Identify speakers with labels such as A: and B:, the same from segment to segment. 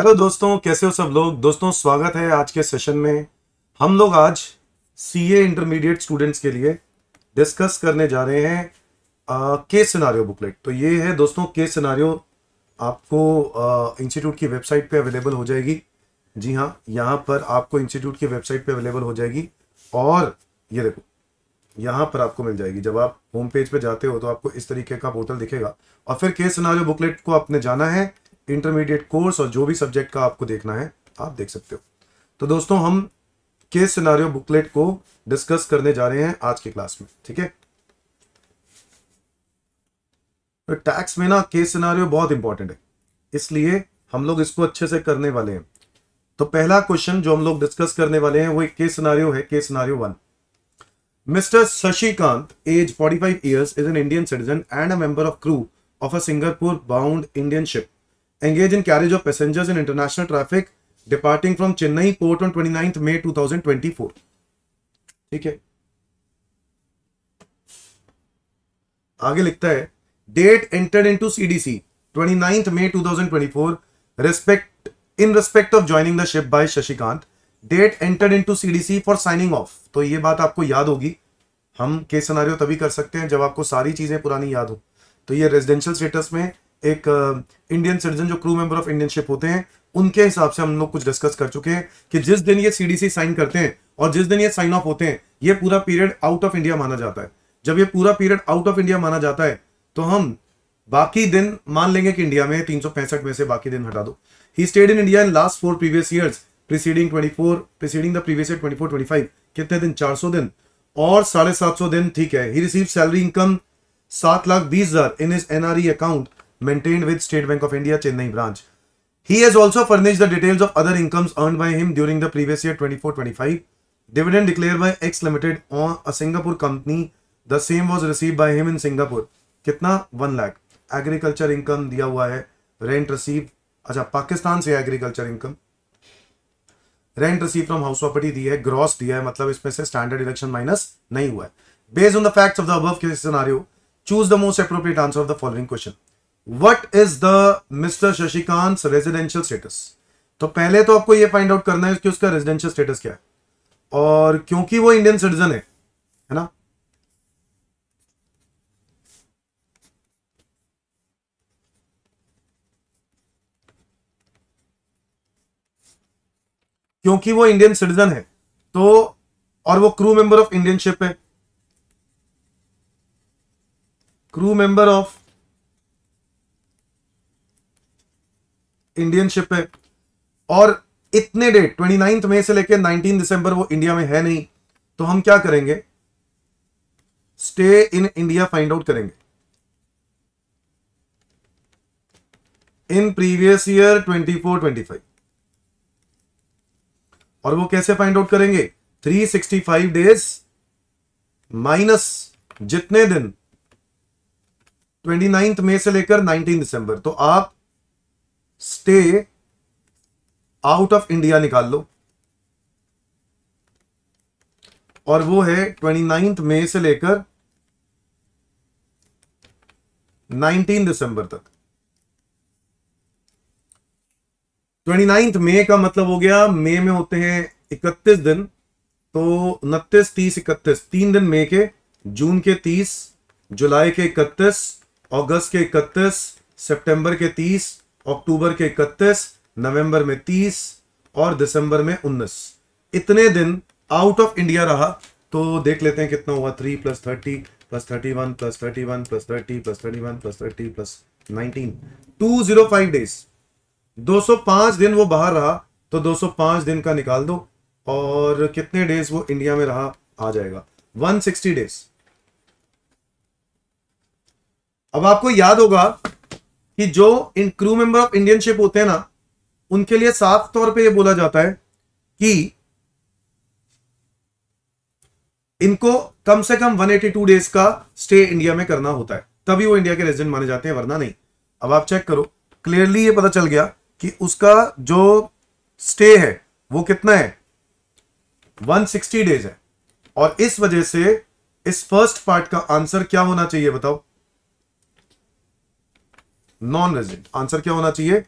A: Hello दोस्तों, कैसे हो सब लोग। दोस्तों स्वागत है आज के सेशन में। हम लोग आज सीए इंटरमीडिएट स्टूडेंट्स के लिए डिस्कस करने जा रहे हैं केस सिनारियो बुकलेट। तो ये है दोस्तों केस सिनारियो, आपको इंस्टीट्यूट की वेबसाइट पे अवेलेबल हो जाएगी। जी हाँ, यहाँ पर आपको इंस्टीट्यूट की वेबसाइट पे अवेलेबल हो जाएगी और ये देखो यहाँ पर आपको मिल जाएगी। जब आप होम पेज पे जाते हो तो आपको इस तरीके का पोर्टल दिखेगा और फिर केस सिनारियो बुकलेट को आपने जाना है। इंटरमीडिएट कोर्स और जो भी सब्जेक्ट का आपको देखना है आप देख सकते हो। तो दोस्तों हम केस सिनारियो बुकलेट को डिस्कस करने जा रहे हैं आज की क्लास में, ठीक है। तो टैक्स में ना केस सिनारियो बहुत इंपॉर्टेंट है, इसलिए हम लोग इसको अच्छे से करने वाले हैं। तो पहला क्वेश्चन जो हम लोग डिस्कस करने वाले हैं वो एक केस सिनारियो है, case scenario 1। Mr. Shashikant, age 45 years, is an Indian citizen and a member of crew of a Singapore-bound Indian ship, engaged in carriage of passengers in international traffic, departing from Chennai port on 29th May 2024. ठीक है, आगे लिखता है date entered into CDC 29th May 2024 in respect of joining the ship by Shashikant. Date entered into CDC for signing off. तो ये बात आपको याद होगी, हम केस सिनारियो तभी कर सकते हैं जब आपको सारी चीजें पुरानी याद हो। तो ये रेजिडेंशियल स्टेटस में एक इंडियन सिटीजन जो crew member of Indian ship होते हैं उनके हिसाब से हम लोग कुछ डिस्कस कर चुके हैं कि जिस दिन ये सीडीसी साइन करते हैं और जिस दिन ये साइन ऑफ होते हैं ये पूरा पीरियड आउट ऑफ इंडिया माना जाता है। जब ये पूरा पीरियड आउट ऑफ इंडिया माना जाता है तो हम बाकी दिन मान लेंगे कि इंडिया में 365 में से बाकी दिन हटा दो। He stayed in India in last 4 previous years preceding the previous year 24-25। कितने दिन? 400 दिन और 750 दिन, ठीक है। He receive salary income 7,20,000 in his NRE account maintained with State Bank of India Chennai branch. He has also furnished the details of other incomes earned by him during the previous year 24-25. Dividend declared by X Limited on a Singapore company. The same was received by him in Singapore. कितना? 1 lakh. Agriculture income दिया हुआ है। Rent receive, अच्छा पाकिस्तान से agriculture income. Rent receive from house property दी है, gross दिया है, मतलब इसमें से स्टैंडर्ड डिडक्शन माइनस नहीं हुआ है। Based on the facts of the above case scenario choose the most appropriate answer of the following question. What is the mister Shashikant residential status. तो पहले तो आपको ये फाइंड आउट करना है कि उसका रेजिडेंशियल स्टेटस क्या है, और क्योंकि वो इंडियन सिटीजन है ना, क्योंकि वो इंडियन सिटीजन है तो, और वो crew member of Indian ship है, crew member of Indian ship है, और इतने डेट 29 मई से लेकर 19 दिसंबर वो इंडिया में है नहीं, तो हम क्या करेंगे? Stay in India find out करेंगे इन प्रीवियस ईयर 24-25। और वो कैसे फाइंड आउट करेंगे? 365 डेज माइनस जितने दिन 29 मई से लेकर 19 दिसंबर। तो आप स्टे आउट ऑफ इंडिया निकाल लो, और वो है 29 मई से लेकर 19 दिसंबर तक। 29 मई का मतलब हो गया, मई में होते हैं 31 दिन, तो 29, 30, 31 3 दिन मई के, जून के 30, जुलाई के 31, अगस्त के 31, सितंबर के 30, अक्टूबर के 31, नवंबर में 30 और दिसंबर में 19। इतने दिन आउट ऑफ इंडिया रहा। तो देख लेते हैं कितना हुआ। 3 + 30 + 31 + 31 + 30 + 31 + 30 + 19, 205 डेज। 205 दिन वो बाहर रहा, तो 205 दिन का निकाल दो और कितने डेज वो इंडिया में रहा आ जाएगा 160 डेज। अब आपको याद होगा कि जो इन crew member of Indian ship होते हैं ना, उनके लिए साफ तौर पे ये बोला जाता है कि इनको कम से कम 182 डेज का स्टे इंडिया में करना होता है, तभी वो इंडिया के रेजिडेंट माने जाते हैं, वरना नहीं। अब आप चेक करो, क्लियरली ये पता चल गया कि उसका जो स्टे है वो कितना है? 160 डेज है। और इस वजह से इस फर्स्ट पार्ट का आंसर क्या होना चाहिए बताओ? Non resident. आंसर क्या होना चाहिए?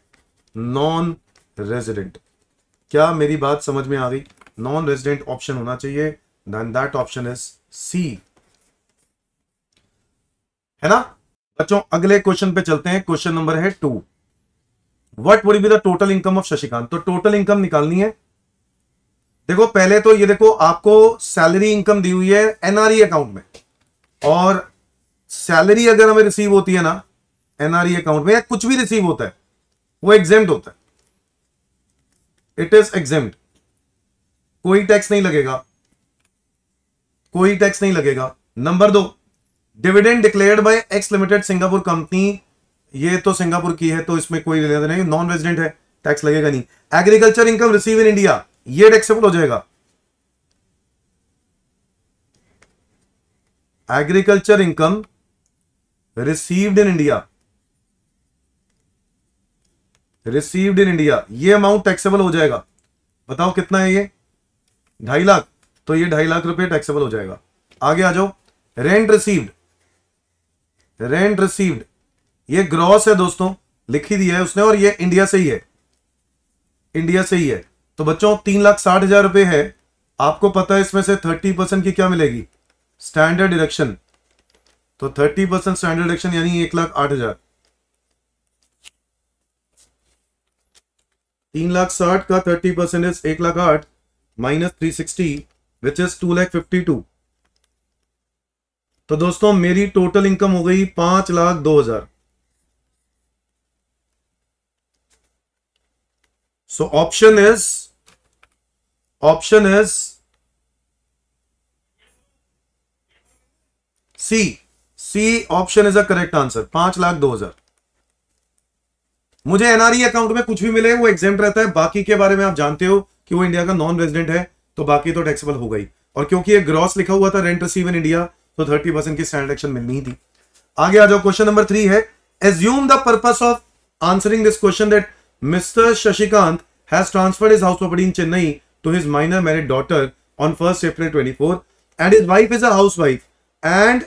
A: Non resident. क्या मेरी बात समझ में आ गई? नॉन रेजिडेंट ऑप्शन होना चाहिए, then that option is C, है ना बच्चों। अगले क्वेश्चन पे चलते हैं। क्वेश्चन नंबर है 2। What would be the total income of Shashikant? तो टोटल इनकम निकालनी है। देखो पहले तो ये देखो, आपको सैलरी इनकम दी हुई है एनआरई अकाउंट में, और सैलरी अगर हमें रिसीव होती है ना एनआरई अकाउंट में, या कुछ भी रिसीव होता है, वो एग्जेम्प्ट होता है, इट इज एग्जेम्प्ट। कोई टैक्स नहीं लगेगा, कोई टैक्स नहीं लगेगा। Number 2, dividend declared by x limited Singapore company, ये तो सिंगापुर की है तो इसमें कोई लेना नहीं, नॉन रेजिडेंट है, टैक्स लगेगा नहीं। Agriculture income receive in India, ये टैक्सेबल हो जाएगा। Agriculture income received in India, received in India, ये अमाउंट टैक्सेबल हो जाएगा। बताओ कितना है ये? 2.5 लाख, तो ये 2.5 लाख रुपए टैक्सेबल हो जाएगा। आगे आ जाओ। रेंट रिसीव्ड, रेंट रिसीव्ड ये ग्रॉस है दोस्तों, लिख ही दिया है उसने, और ये इंडिया से ही है, इंडिया से ही है। तो बच्चों 3,60,000 रुपए है। आपको पता है इसमें से 30% की क्या मिलेगी? Standard deduction. तो 30% स्टैंडर्ड डिडक्शन यानी 1,08,000। 3,60,000 का 30% इज 1,08,000 माइनस 360 विच इज 2,52,000। तो दोस्तों मेरी टोटल इनकम हो गई 5,02,000। So option is C option is a correct answer. 5,02,000। मुझे एनआरई अकाउंट में कुछ भी मिले वो एग्जेम्प्ट रहता है, बाकी के बारे में आप जानते हो कि वो इंडिया का नॉन रेजिडेंट है, तो बाकी तो टैक्सेबल हो गई। और क्योंकि ये ग्रॉस लिखा हुआ था रेंट रिसीव इन इंडिया, तो 30% की स्टैंडर्ड डिडक्शन मिलनी ही थी। आगे आ जाओ। क्वेश्चन नंबर 3 है, assume the purpose of answering this question that mister Shashikant has transferred his house property in Chennai to his minor married daughter on 1st April 24 and his wife is a housewife and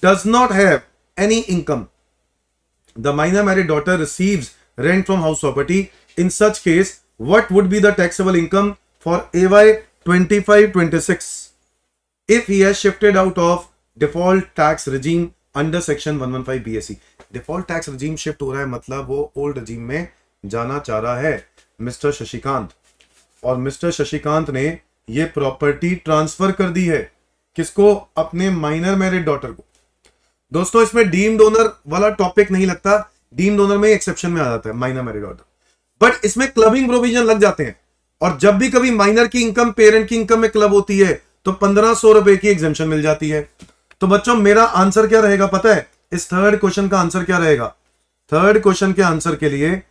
A: does not have any income. The minor married daughter receives rent from house property. In such case, what would be the taxable income for AY 25-26 if he has shifted out of default tax regime under section 115 BSE? default tax regime shift हो रहा है, मतलब वो old regime में जाना चाह रहा है मिस्टर शशिकांत, और मिस्टर शशिकांत ने ये प्रॉपर्टी ट्रांसफर कर दी है किसको? अपने माइनर मैरिड डॉटर को। दोस्तों इसमें डीम्ड ओनर वाला टॉपिक नहीं लगता, डीम्ड ओनर में एक्सेप्शन में आ जाता है माइनर मैरिड ऑर्डर, बट इसमें क्लबिंग प्रोविजन लग जाते हैं। और जब भी कभी माइनर की इनकम पेरेंट की इनकम में क्लब होती है तो 1,500 रुपए की एग्जेम्पशन मिल जाती है। तो बच्चों मेरा आंसर क्या रहेगा पता है? इस थर्ड क्वेश्चन का आंसर क्या रहेगा? थर्ड क्वेश्चन के आंसर के लिए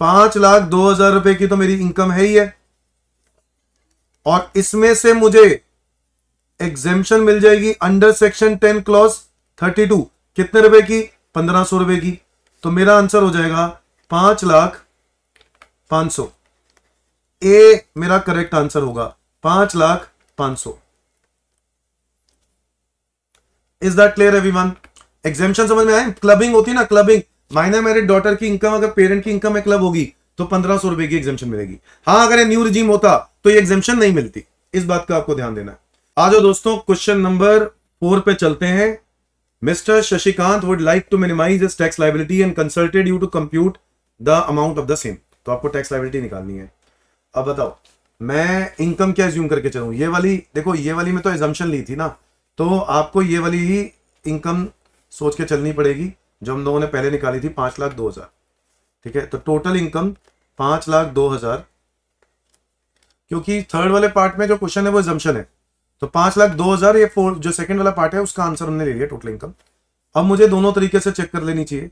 A: 5,02,000 रुपए की तो मेरी इनकम है ही है, और इसमें से मुझे एग्जेम्पशन मिल जाएगी अंडर सेक्शन 10 क्लॉज 32 कितने रुपए की? 1,500 रुपए की। तो मेरा आंसर हो जाएगा 5,05,000। ए मेरा करेक्ट आंसर होगा 5,05,000। Is that clear everyone? Exemption समझ में आए? क्लबिंग होती है ना, क्लबिंग, माइनर मैरिड डॉटर की इनकम अगर पेरेंट की इनकम में क्लब होगी तो 1,500 रुपए की एग्जेम्पशन मिलेगी। हाँ अगर ये न्यू रिजीम होता तो ये एग्जेम्पशन नहीं मिलती, इस बात का आपको ध्यान देना है। आ जाओ दोस्तों क्वेश्चन नंबर 4 पे चलते हैं। Mr. Shashikant would like to minimize his tax liability and consulted you to compute the amount of the same. तो आपको टैक्स लाइबिलिटी निकालनी है। अब बताओ मैं इनकम क्या एज्यूम करके चलूं? ये वाली देखो, ये वाली में तो एजम्पशन ली थी ना, तो आपको ये वाली ही इनकम सोच के चलनी पड़ेगी जो हम लोगों ने पहले निकाली थी 5,02,000। ठीक है, तो टोटल इनकम 5,02,000, क्योंकि थर्ड वाले पार्ट में जो क्वेश्चन है वो एजम्पशन है, तो 5,02,000 ये जो सेकंड वाला पार्ट है उसका आंसर हमने ले लिया टोटल इनकम। अब मुझे दोनों तरीके से चेक कर लेनी चाहिए,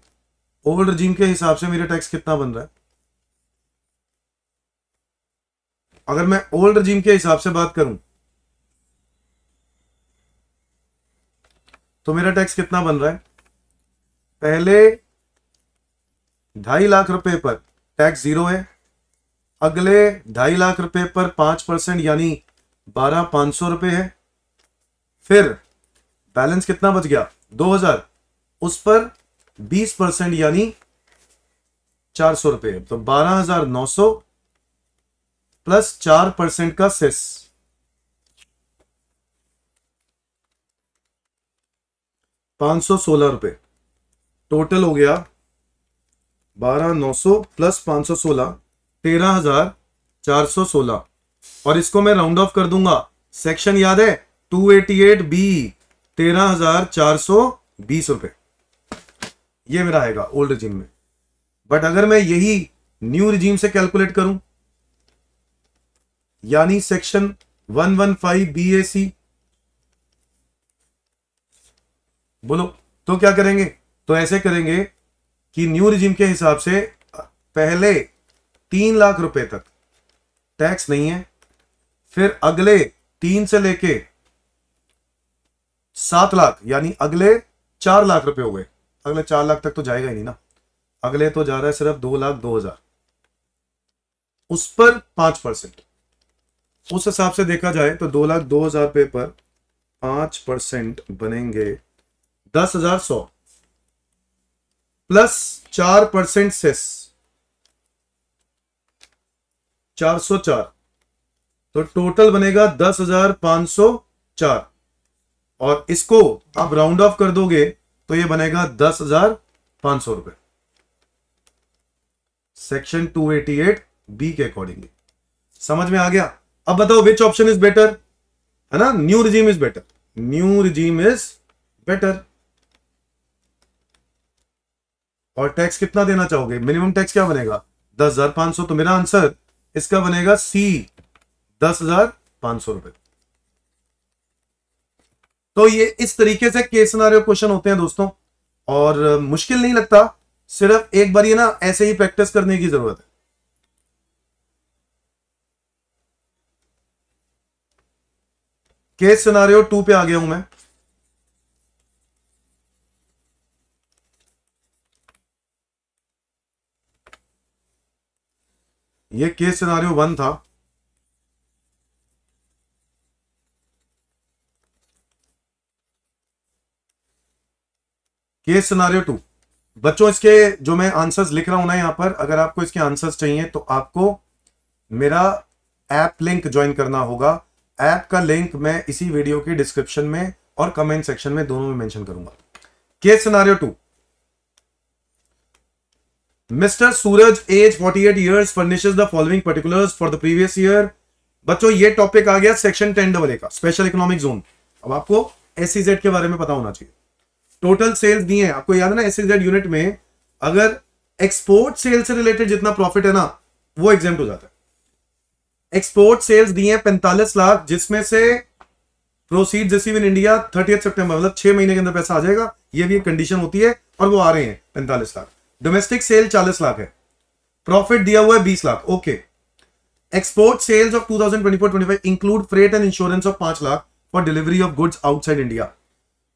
A: ओल्ड रिजीम के हिसाब से मेरा टैक्स कितना बन रहा है। अगर मैं ओल्ड रिजीम के हिसाब से बात करूं तो मेरा टैक्स कितना बन रहा है? पहले 2.5 लाख रुपए पर टैक्स 0 है, अगले 2.5 लाख रुपए पर 5% यानी 12,500 रुपए है, फिर बैलेंस कितना बच गया? 2,000, उस पर 20% यानी ₹400, तो 12,900 प्लस 4% का सेस, 516 रुपए टोटल हो गया। 12,900 प्लस 516, 13,416, और इसको मैं राउंड ऑफ कर दूंगा। सेक्शन याद है 288B, 13,420 रुपए ये मेरा आएगा ओल्ड रिजीम में। बट अगर मैं यही न्यू रिजीम से कैलकुलेट करूं, यानी सेक्शन 115BAC, बोलो तो क्या करेंगे? तो ऐसे करेंगे कि न्यू रिजीम के हिसाब से पहले 3 लाख रुपए तक टैक्स नहीं है, फिर अगले 3 से लेके 7 लाख यानी अगले 4 लाख रुपए हो गए। अगले 4 लाख तक तो जाएगा ही नहीं ना, अगले तो जा रहा है सिर्फ 2,02,000, उस पर 5%। उस हिसाब से देखा जाए तो 2,02,000 रुपए पर 5% बनेंगे 10,100 प्लस 4% सेस 404, तो टोटल बनेगा 10,504, और इसको आप राउंड ऑफ कर दोगे तो ये बनेगा 10,500 रुपए सेक्शन 288B के अकॉर्डिंगली। समझ में आ गया? अब बताओ विच ऑप्शन इज बेटर, है ना? New regime is better, new regime is better. और टैक्स कितना देना चाहोगे? मिनिमम टैक्स क्या बनेगा? 10,500, तो मेरा आंसर इसका बनेगा सी, 10,500 रुपए। तो ये इस तरीके से केस सिनेरियो क्वेश्चन होते हैं दोस्तों, और मुश्किल नहीं लगता, सिर्फ एक बार ये ना ऐसे ही प्रैक्टिस करने की जरूरत है। केस सिनेरियो 2 पे आ गया हूं मैं। ये केस सिनेरियो 1 था। केस सिनेरियो 2 बच्चों, इसके जो मैं आंसर्स लिख रहा हूं ना यहां पर, अगर आपको इसके आंसर्स चाहिए तो आपको मेरा ऐप लिंक ज्वाइन करना होगा। ऐप का लिंक मैं इसी वीडियो के डिस्क्रिप्शन में और कमेंट सेक्शन में दोनों में मेंशन करूंगा। Case scenario 2, mister Suraj as 48 years furnishes the following particulars for the previous year। बच्चों ये टॉपिक आ गया सेक्शन 10AA का, स्पेशल इकोनॉमिक जोन। अब आपको SEZ के बारे में पता होना चाहिए। टोटल सेल्स दिए हैं, आपको याद है ना SEZ यूनिट में अगर एक्सपोर्ट सेल से रिलेटेड जितना प्रॉफिट है ना वो एग्जेम्प्ट हो जाता है। एक्सपोर्ट सेल्स दिए हैं 45 लाख, जिसमें से प्रोसीड रिसीव इन इंडिया 30 सितंबर, मतलब 6 महीने के अंदर पैसा आ जाएगा। ये भी एक कंडीशन होती है, और वो आ रहे हैं 45 लाख। डोमेस्टिक सेल 40 लाख है, प्रॉफिट दिया हुआ है 20 lakh. Okay, export sales of 2024-25 include freight and insurance of 5 lakh for delivery of goods outside India.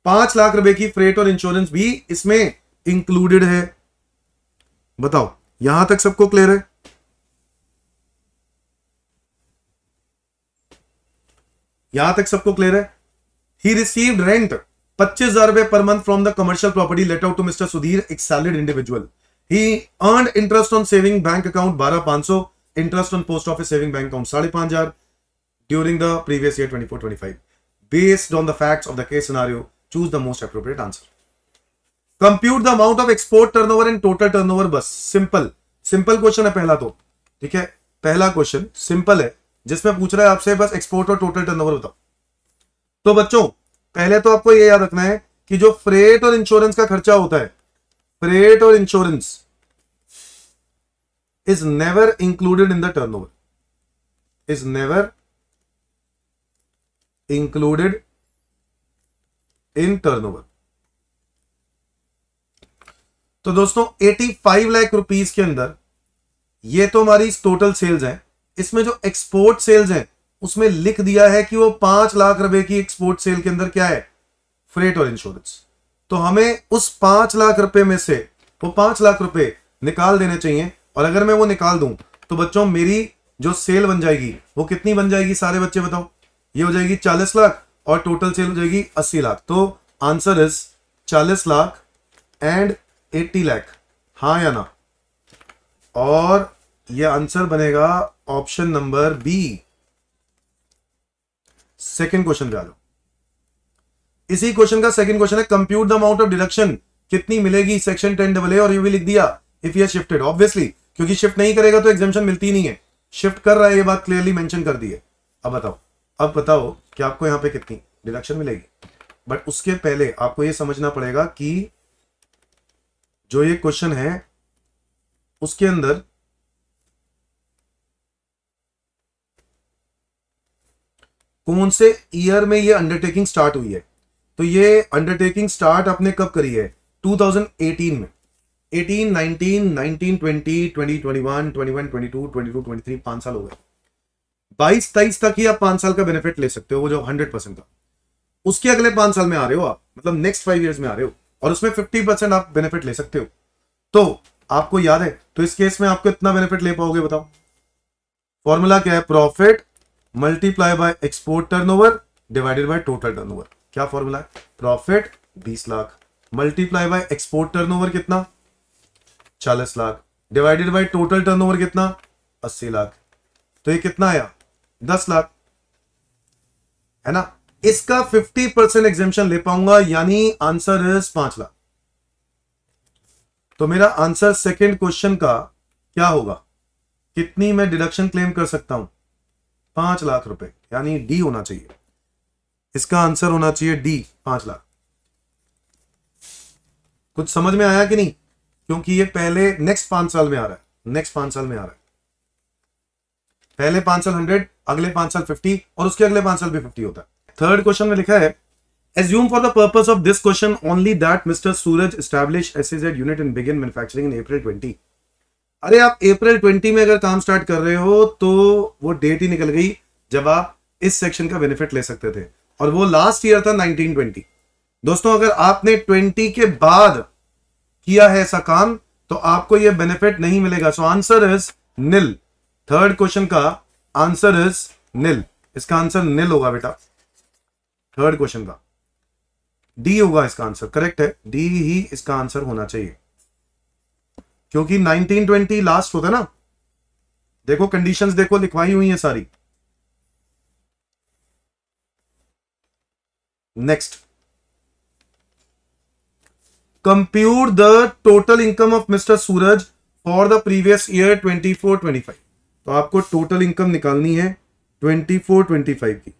A: 5 lakh रुपए की फ्रेट और इंश्योरेंस भी इसमें इंक्लूडेड है। बताओ यहां तक सबको क्लियर है? यहां तक सबको क्लियर है? ही रिसीव्ड रेंट 25,000 रुपए per month from the commercial property let out to mister Sudhir, एक salaried individual. He earned interest on saving bank account 12,500, interest on post office saving bank account 5,500 during the previous year 24-25। Based on the facts of the case scenario choose the most appropriate answer. Compute the amount of export turnover and total turnover. बस simple question है पहला, तो ठीक है, पहला question simple है जिसमें पूछ रहा है आपसे बस एक्सपोर्ट और टोटल टर्नओवर बताओ। तो बच्चों पहले तो आपको ये याद रखना है कि जो फ्रेट और इंश्योरेंस का खर्चा होता है, फ्रेट और insurance is never included in the turnover, is never included in turnover. तो दोस्तों 85 लाख रुपीस के अंदर ये तो हमारी टोटल सेल्स है। इसमें जो एक्सपोर्ट सेल्स हैं उसमें लिख दिया है कि वो 5 लाख रुपए की एक्सपोर्ट सेल के अंदर क्या है? फ्रेट और इंश्योरेंस। तो हमें उस 5 लाख रुपए में से वो 5 लाख रुपए निकाल देने चाहिए, और अगर मैं वो निकाल दूं तो बच्चों मेरी जो सेल बन जाएगी वो कितनी बन जाएगी? सारे बच्चे बताओ। ये हो जाएगी 40 लाख और टोटल सेल हो जाएगी 80 लाख। तो answer is 40 lakh and 80 lakh. हाँ या ना? और ये आंसर बनेगा option number B. Second question पे आ जाओ। इसी क्वेश्चन का सेकंड क्वेश्चन है compute the amount of deduction, कितनी मिलेगी सेक्शन 10AA, और ये भी लिख दिया इफ ये शिफ्टेड, ऑब्वियसली क्योंकि शिफ्ट नहीं करेगा तो एग्जामिशन मिलती ही नहीं है, शिफ्ट कर रहा है, ये बात क्लियरली मेंशन कर दी है। अब बताओ कि आपको यहां पे कितनी डिडक्शन मिलेगी। बट उसके पहले आपको ये समझना पड़ेगा कि जो ये क्वेश्चन है उसके अंदर कौन से ईयर में ये अंडरटेकिंग स्टार्ट हुई है। तो ये अंडरटेकिंग स्टार्ट आपने कब करी है, 2018 में। 18, 19, 19, 20, 20, 21, 21, 22, 22, 23, 5 साल हो गए। 22-23 तक ही आप 5 साल का बेनिफिट ले सकते हो, वो जो 100% का। उसके अगले 5 साल में आ रहे हो आप, मतलब नेक्स्ट 5 इयर्स में आ रहे हो, और उसमें 50% आप बेनिफिट ले सकते हो। तो आपको याद है, तो इस केस में आपको इतना बेनिफिट ले पाओगे, बताओ। फॉर्मूला क्या है, profit multiply by export turnover divided by total turnover. क्या फॉर्मूला है, profit 20 lakh multiply by export turnover कितना, 40 lakh, divided by total turnover कितना, 80 लाख। तो ये कितना आया, 10 लाख, है ना। इसका 50% एग्जेम्पशन ले पाऊंगा, यानी आंसर इज 5 लाख। तो मेरा आंसर सेकंड क्वेश्चन का क्या होगा, कितनी मैं डिडक्शन क्लेम कर सकता हूं, 5 लाख रुपए, यानी डी होना चाहिए। इसका आंसर होना चाहिए डी, 5 लाख। कुछ समझ में आया कि नहीं, क्योंकि ये पहले नेक्स्ट 5 साल में आ रहा है, नेक्स्ट 5 साल में आ रहा है। पहले 5 साल 100, अगले 5 साल 50, और उसके अगले 5 साल भी 50 होता है। थर्ड क्वेश्चन में लिखा है, assume for the purpose of this question only that Mr. Suraj established SEZ unit and began manufacturing in April 20। अरे आप अप्रैल 20 में अगर काम स्टार्ट कर रहे हो तो वो डेट ही निकल गई जब आप इस सेक्शन का बेनिफिट ले सकते थे, और वो लास्ट ईयर था 1920। दोस्तों अगर आपने 20 के बाद किया है ऐसा काम तो आपको ये बेनिफिट नहीं मिलेगा। So answer is nil. Third question का आंसर इज निल, इसका आंसर निल होगा बेटा, थर्ड क्वेश्चन का डी होगा इसका आंसर। करेक्ट है, डी ही इसका आंसर होना चाहिए, क्योंकि 1920 लास्ट होता है ना। देखो कंडीशंस देखो लिखवाई हुई है सारी। Next, compute the total income of mister Suraj for the previous year 24-25। तो आपको टोटल इनकम निकालनी है 24-25 की,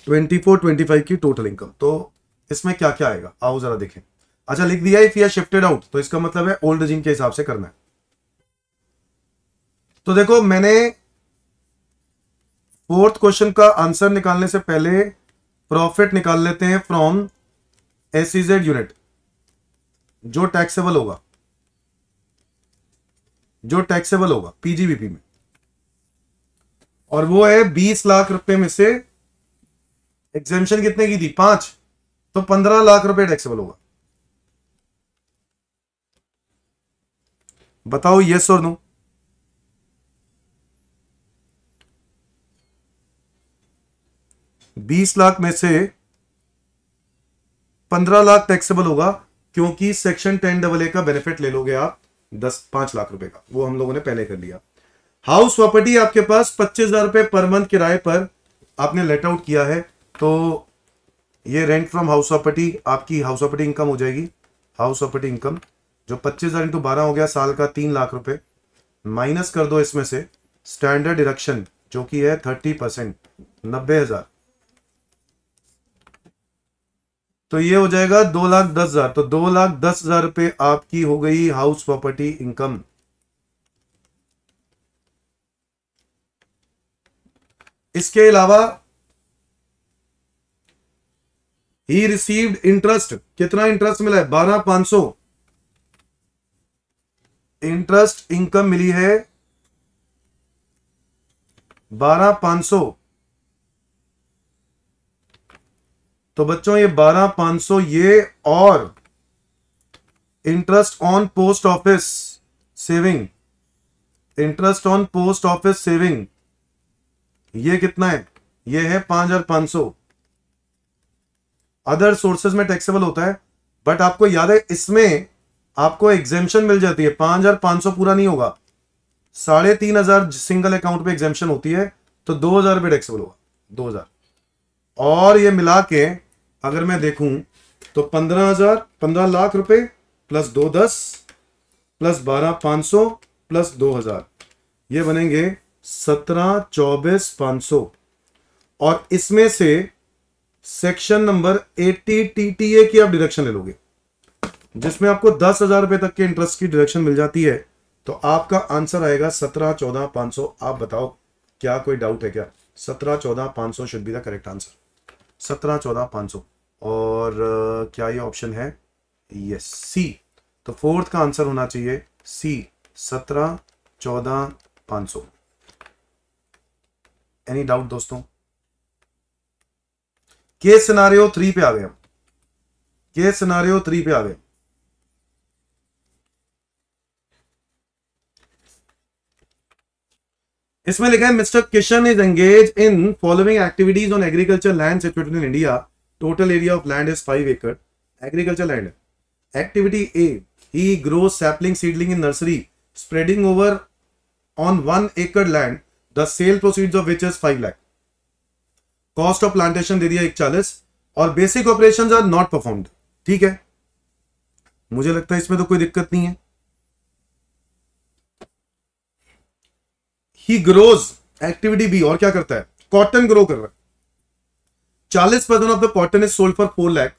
A: 24-25 की टोटल इनकम। तो इसमें क्या क्या आएगा, आओ जरा देखें। अच्छा लिख दिया if you are shifted out, तो इसका मतलब है ओल्ड रेजिम के हिसाब से करना है। तो देखो मैंने फोर्थ क्वेश्चन का आंसर निकालने से पहले प्रॉफिट निकाल लेते हैं फ्रॉम एसईजेड यूनिट, जो टैक्सेबल होगा, जो टैक्सेबल होगा पीजीबीपी में, और वो है 20 लाख रुपए में से एग्जेम्पशन कितने की थी, 5, तो 15 लाख रुपए टैक्सेबल होगा। बताओ यस और नो। बीस लाख में से 15 लाख टैक्सेबल होगा, क्योंकि सेक्शन 10AA का बेनिफिट ले लोगे आप 5 लाख रुपए का, वो हम लोगों ने पहले कर लिया। हाउस प्रॉपर्टी आपके पास 25,000 रुपए पर मंथ किराए पर आपने लेट आउट किया है, तो ये रेंट फ्रॉम हाउस प्रॉपर्टी आपकी हाउस प्रॉपर्टी इनकम हो जाएगी। हाउस प्रॉपर्टी इनकम जो 25,000 इंटू 12 हो गया, साल का 3 लाख रुपए, माइनस कर दो इसमें से स्टैंडर्ड डिडक्शन जो कि है 30%, 90,000, तो ये हो जाएगा 2,10,000। तो 2,10,000 रुपए आपकी हो गई हाउस प्रॉपर्टी इनकम। इसके अलावा ही रिसीव्ड इंटरेस्ट, कितना इंटरेस्ट मिला है, 12,500 इंटरेस्ट इनकम मिली है, 12,500। तो बच्चों ये 12,500 ये, और interest on post office saving, interest on post office saving ये कितना है, ये है 5,500। अदर सोर्सेज में टैक्सेबल होता है, बट आपको याद है इसमें आपको एग्जेम्पशन मिल जाती है, 5,500 पूरा नहीं होगा, 3,500 सिंगल अकाउंट पे एग्जेम्पशन होती है, तो 2,000 रुपये टैक्सेबल होगा, 2,000। और ये मिला के अगर मैं देखूं तो 15 लाख रुपए प्लस 210 प्लस 12,500 प्लस 2,000, ये बनेंगे 17,24,500। और इसमें से सेक्शन नंबर 80 टीटीए की आप डिडक्शन ले लोगे, जिसमें आपको 10,000 रुपए तक के इंटरेस्ट की डिडक्शन मिल जाती है, तो आपका आंसर आएगा 17,14,500। आप बताओ क्या कोई डाउट है क्या? 17,14,500 should be the correct answer, 17,14,500। और क्या ये ऑप्शन है? यस, सी। तो फोर्थ का आंसर होना चाहिए सी, 17,14,500। एनी डाउट दोस्तों? केस सिनारियो 3 पे आ गए हम, केस सिनारियो 3 पे आ गए। इसमें लिखा है mister Kishan is engage in following activities on agriculture land situated in India, total area of land is 5 एकड़, agriculture land. Activity A, he grows sapling seedling in nursery spreading over on 1 एकड़ land, the sale proceeds of which is 5 lakh. Cost of plantation दे दिया 140 और basic operations are not performed. ठीक है, मुझे लगता है इसमें तो कोई दिक्कत नहीं है। ही ग्रोज, एक्टिविटी बी, और क्या करता है? कॉटन ग्रो कर रहा है, 40% of the cotton is sold for 4 lakh,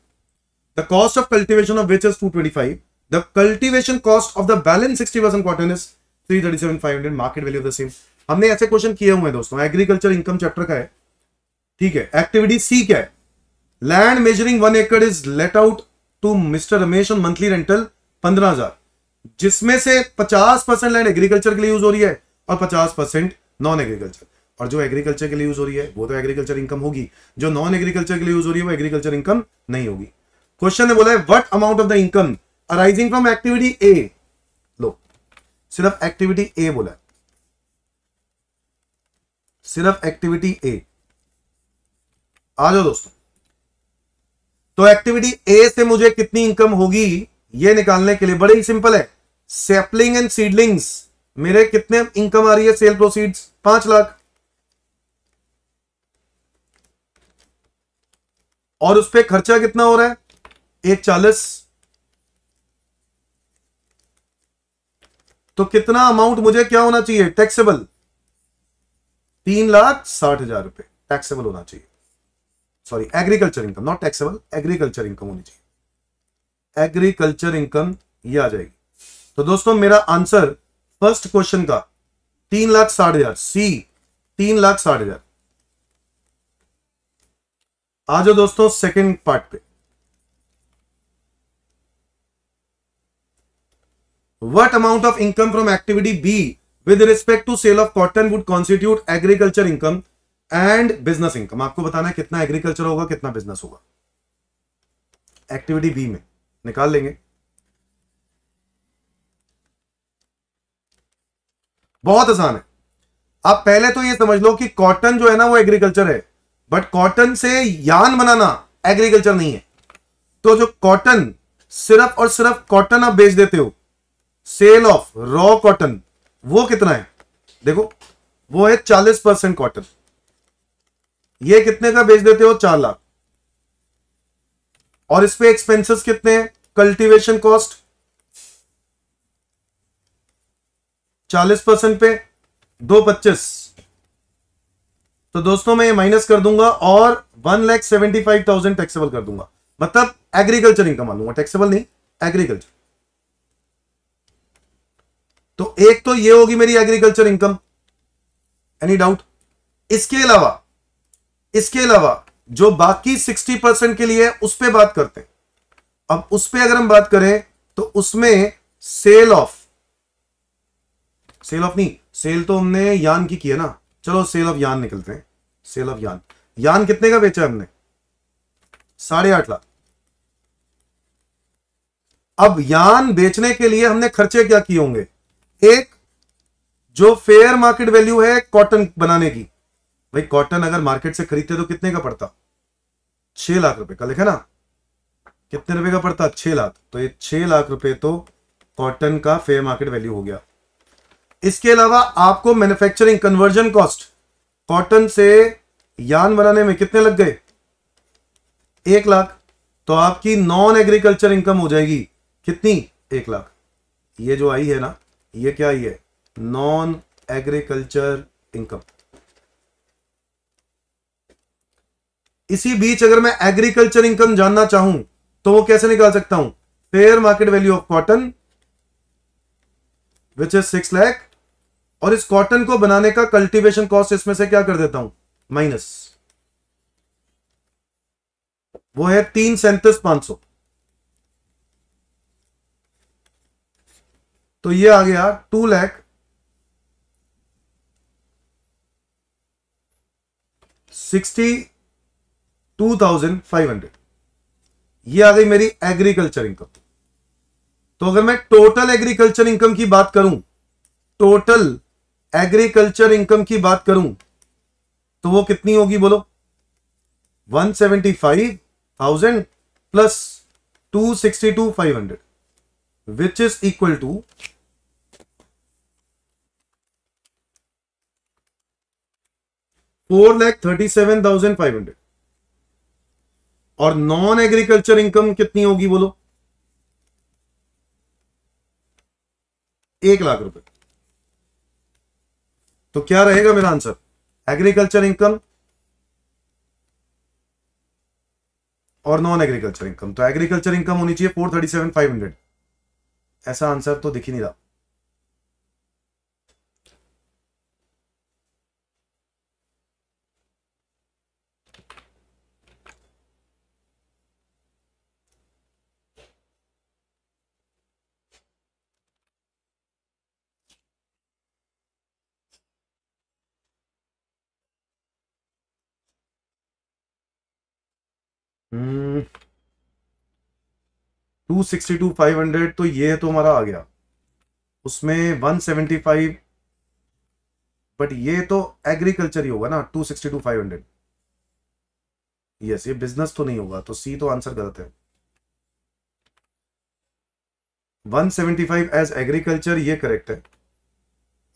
A: the cost of cultivation of which is 225, the cultivation cost of the balance 60% cotton is 337,500, market value of the same. हमने ऐसे question किए हुए हैं दोस्तों, एग्रीकल्चर इनकम चैप्टर का है। ठीक है, एक्टिविटी सी क्या है? लैंड मेजरिंग 1 एकड़ is let out to mister Ramesh on monthly rental 15,000, जिसमें से 50% लैंड एग्रीकल्चर के लिए यूज हो रही है और 50% नॉन एग्रीकल्चर। और जो एग्रीकल्चर के लिए यूज हो रही है वो तो एग्रीकल्चर इनकम होगी, जो नॉन एग्रीकल्चर के लिए यूज हो रही है वो एग्रीकल्चर इनकम नहीं होगी। क्वेश्चन ने बोला है what amount of the income arising from activity A. लो, सिर्फ एक्टिविटी ए बोला है, सिर्फ एक्टिविटी ए। आ जाओ दोस्तों, तो एक्टिविटी ए से मुझे कितनी इनकम होगी ये निकालने के लिए बड़े ही सिंपल है। सैपलिंग एंड सीडलिंग्स, मेरे कितने इनकम आ रही है? सेल प्रोसीड्स 5 लाख, और उस पे खर्चा कितना हो रहा है? 140। तो कितना अमाउंट मुझे क्या होना चाहिए टैक्सेबल? 3,60,000 रुपए टैक्सेबल होना चाहिए। Sorry, agriculture income, not taxable, agriculture income होनी चाहिए, एग्रीकल्चर इनकम ये आ जाएगी। तो दोस्तों मेरा आंसर फर्स्ट क्वेश्चन का 3,60,000, सी 3,60,000। आ जाओ दोस्तों सेकंड पार्ट पे। What amount of income from activity B with respect to sale of cotton would constitute agriculture income and business income? आपको बताना है कितना एग्रीकल्चर होगा कितना बिजनेस होगा। एक्टिविटी बी में निकाल लेंगे, बहुत आसान है। आप पहले तो ये समझ लो कि कॉटन जो है ना वो एग्रीकल्चर है, बट कॉटन से यान बनाना एग्रीकल्चर नहीं है। तो जो कॉटन, सिर्फ और सिर्फ कॉटन आप बेच देते हो, सेल ऑफ रॉ कॉटन, वो कितना है? देखो वो है 40% कॉटन, ये कितने का बेच देते हो? 4 लाख। और इस पे एक्सपेंसेस कितने हैं? कल्टीवेशन कॉस्ट 40% पे 225। तो दोस्तों मैं ये माइनस कर दूंगा और 1,75,000 टैक्सेबल कर दूंगा, मतलब एग्रीकल्चर इनकम मान लूंगा, टैक्सेबल नहीं, एग्रीकल्चर। तो एक तो ये होगी मेरी एग्रीकल्चर इनकम। Any doubt? इसके अलावा जो बाकी 60% के लिए है उस पे बात करते हैं। अब उस पे अगर हम बात करें तो उसमें सेल ऑफ नहीं, सेल तो हमने यान की है ना, चलो सेल ऑफ यान निकलते हैं। सेल ऑफ यान कितने का बेचा हमने? 8.5 लाख। अब यान बेचने के लिए हमने खर्चे क्या किए होंगे? एक जो फेयर मार्केट वैल्यू है कॉटन बनाने की, भाई कॉटन अगर मार्केट से खरीदते तो कितने का पड़ता? 6 लाख रुपए का लिखा ना, कितने रुपए का पड़ता? 6 लाख। तो ये 6 लाख रुपए तो कॉटन का फेयर मार्केट वैल्यू हो गया। इसके अलावा आपको मैन्युफैक्चरिंग कन्वर्जन कॉस्ट कॉटन से यार्न बनाने में कितने लग गए? 1,00,000। तो आपकी नॉन एग्रीकल्चर इनकम हो जाएगी कितनी? 1,00,000। ये जो आई है ना, ये क्या आई है? Non agriculture income. इसी बीच अगर मैं एग्रीकल्चर इनकम जानना चाहूं तो वो कैसे निकाल सकता हूं? Fair market value of cotton which is 6 lakh, और इस कॉटन को बनाने का कल्टीवेशन कॉस्ट इसमें से क्या कर देता हूं? माइनस। वो है 337,500। तो ये आ गया 2,62,500। ये आ गई मेरी एग्रीकल्चर इनकम। तो अगर मैं टोटल एग्रीकल्चर इनकम की बात करूं, टोटल एग्रीकल्चर इनकम की बात करूं तो वो कितनी होगी बोलो? 175,000 plus 262,500 which is equal to 4,37,500। और नॉन एग्रीकल्चर इनकम कितनी होगी बोलो? 1,00,000 रुपए। तो क्या रहेगा मेरा आंसर? एग्रीकल्चर इनकम और नॉन एग्रीकल्चर इनकम। तो एग्रीकल्चर इनकम होनी चाहिए 4,37,500। ऐसा आंसर तो दिख ही नहीं रहा। हम्म 262,500 तो ये तो हमारा आ गया, उसमें 175, बट ये तो एग्रीकल्चर ही होगा ना 262,500। यस, ये बिजनेस तो नहीं होगा, तो सी तो आंसर गलत है। 175 एज एग्रीकल्चर ये करेक्ट है।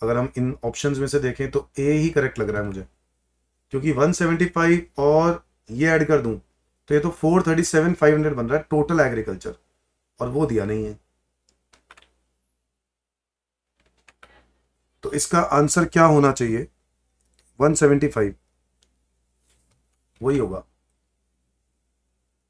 A: अगर हम इन ऑप्शंस में से देखें तो ए ही करेक्ट लग रहा है मुझे, क्योंकि 175 और ये ऐड कर दूं तो ये तो 437,500 बन रहा है टोटल एग्रीकल्चर, और वो दिया नहीं है। तो इसका आंसर क्या होना चाहिए? 175 वही होगा।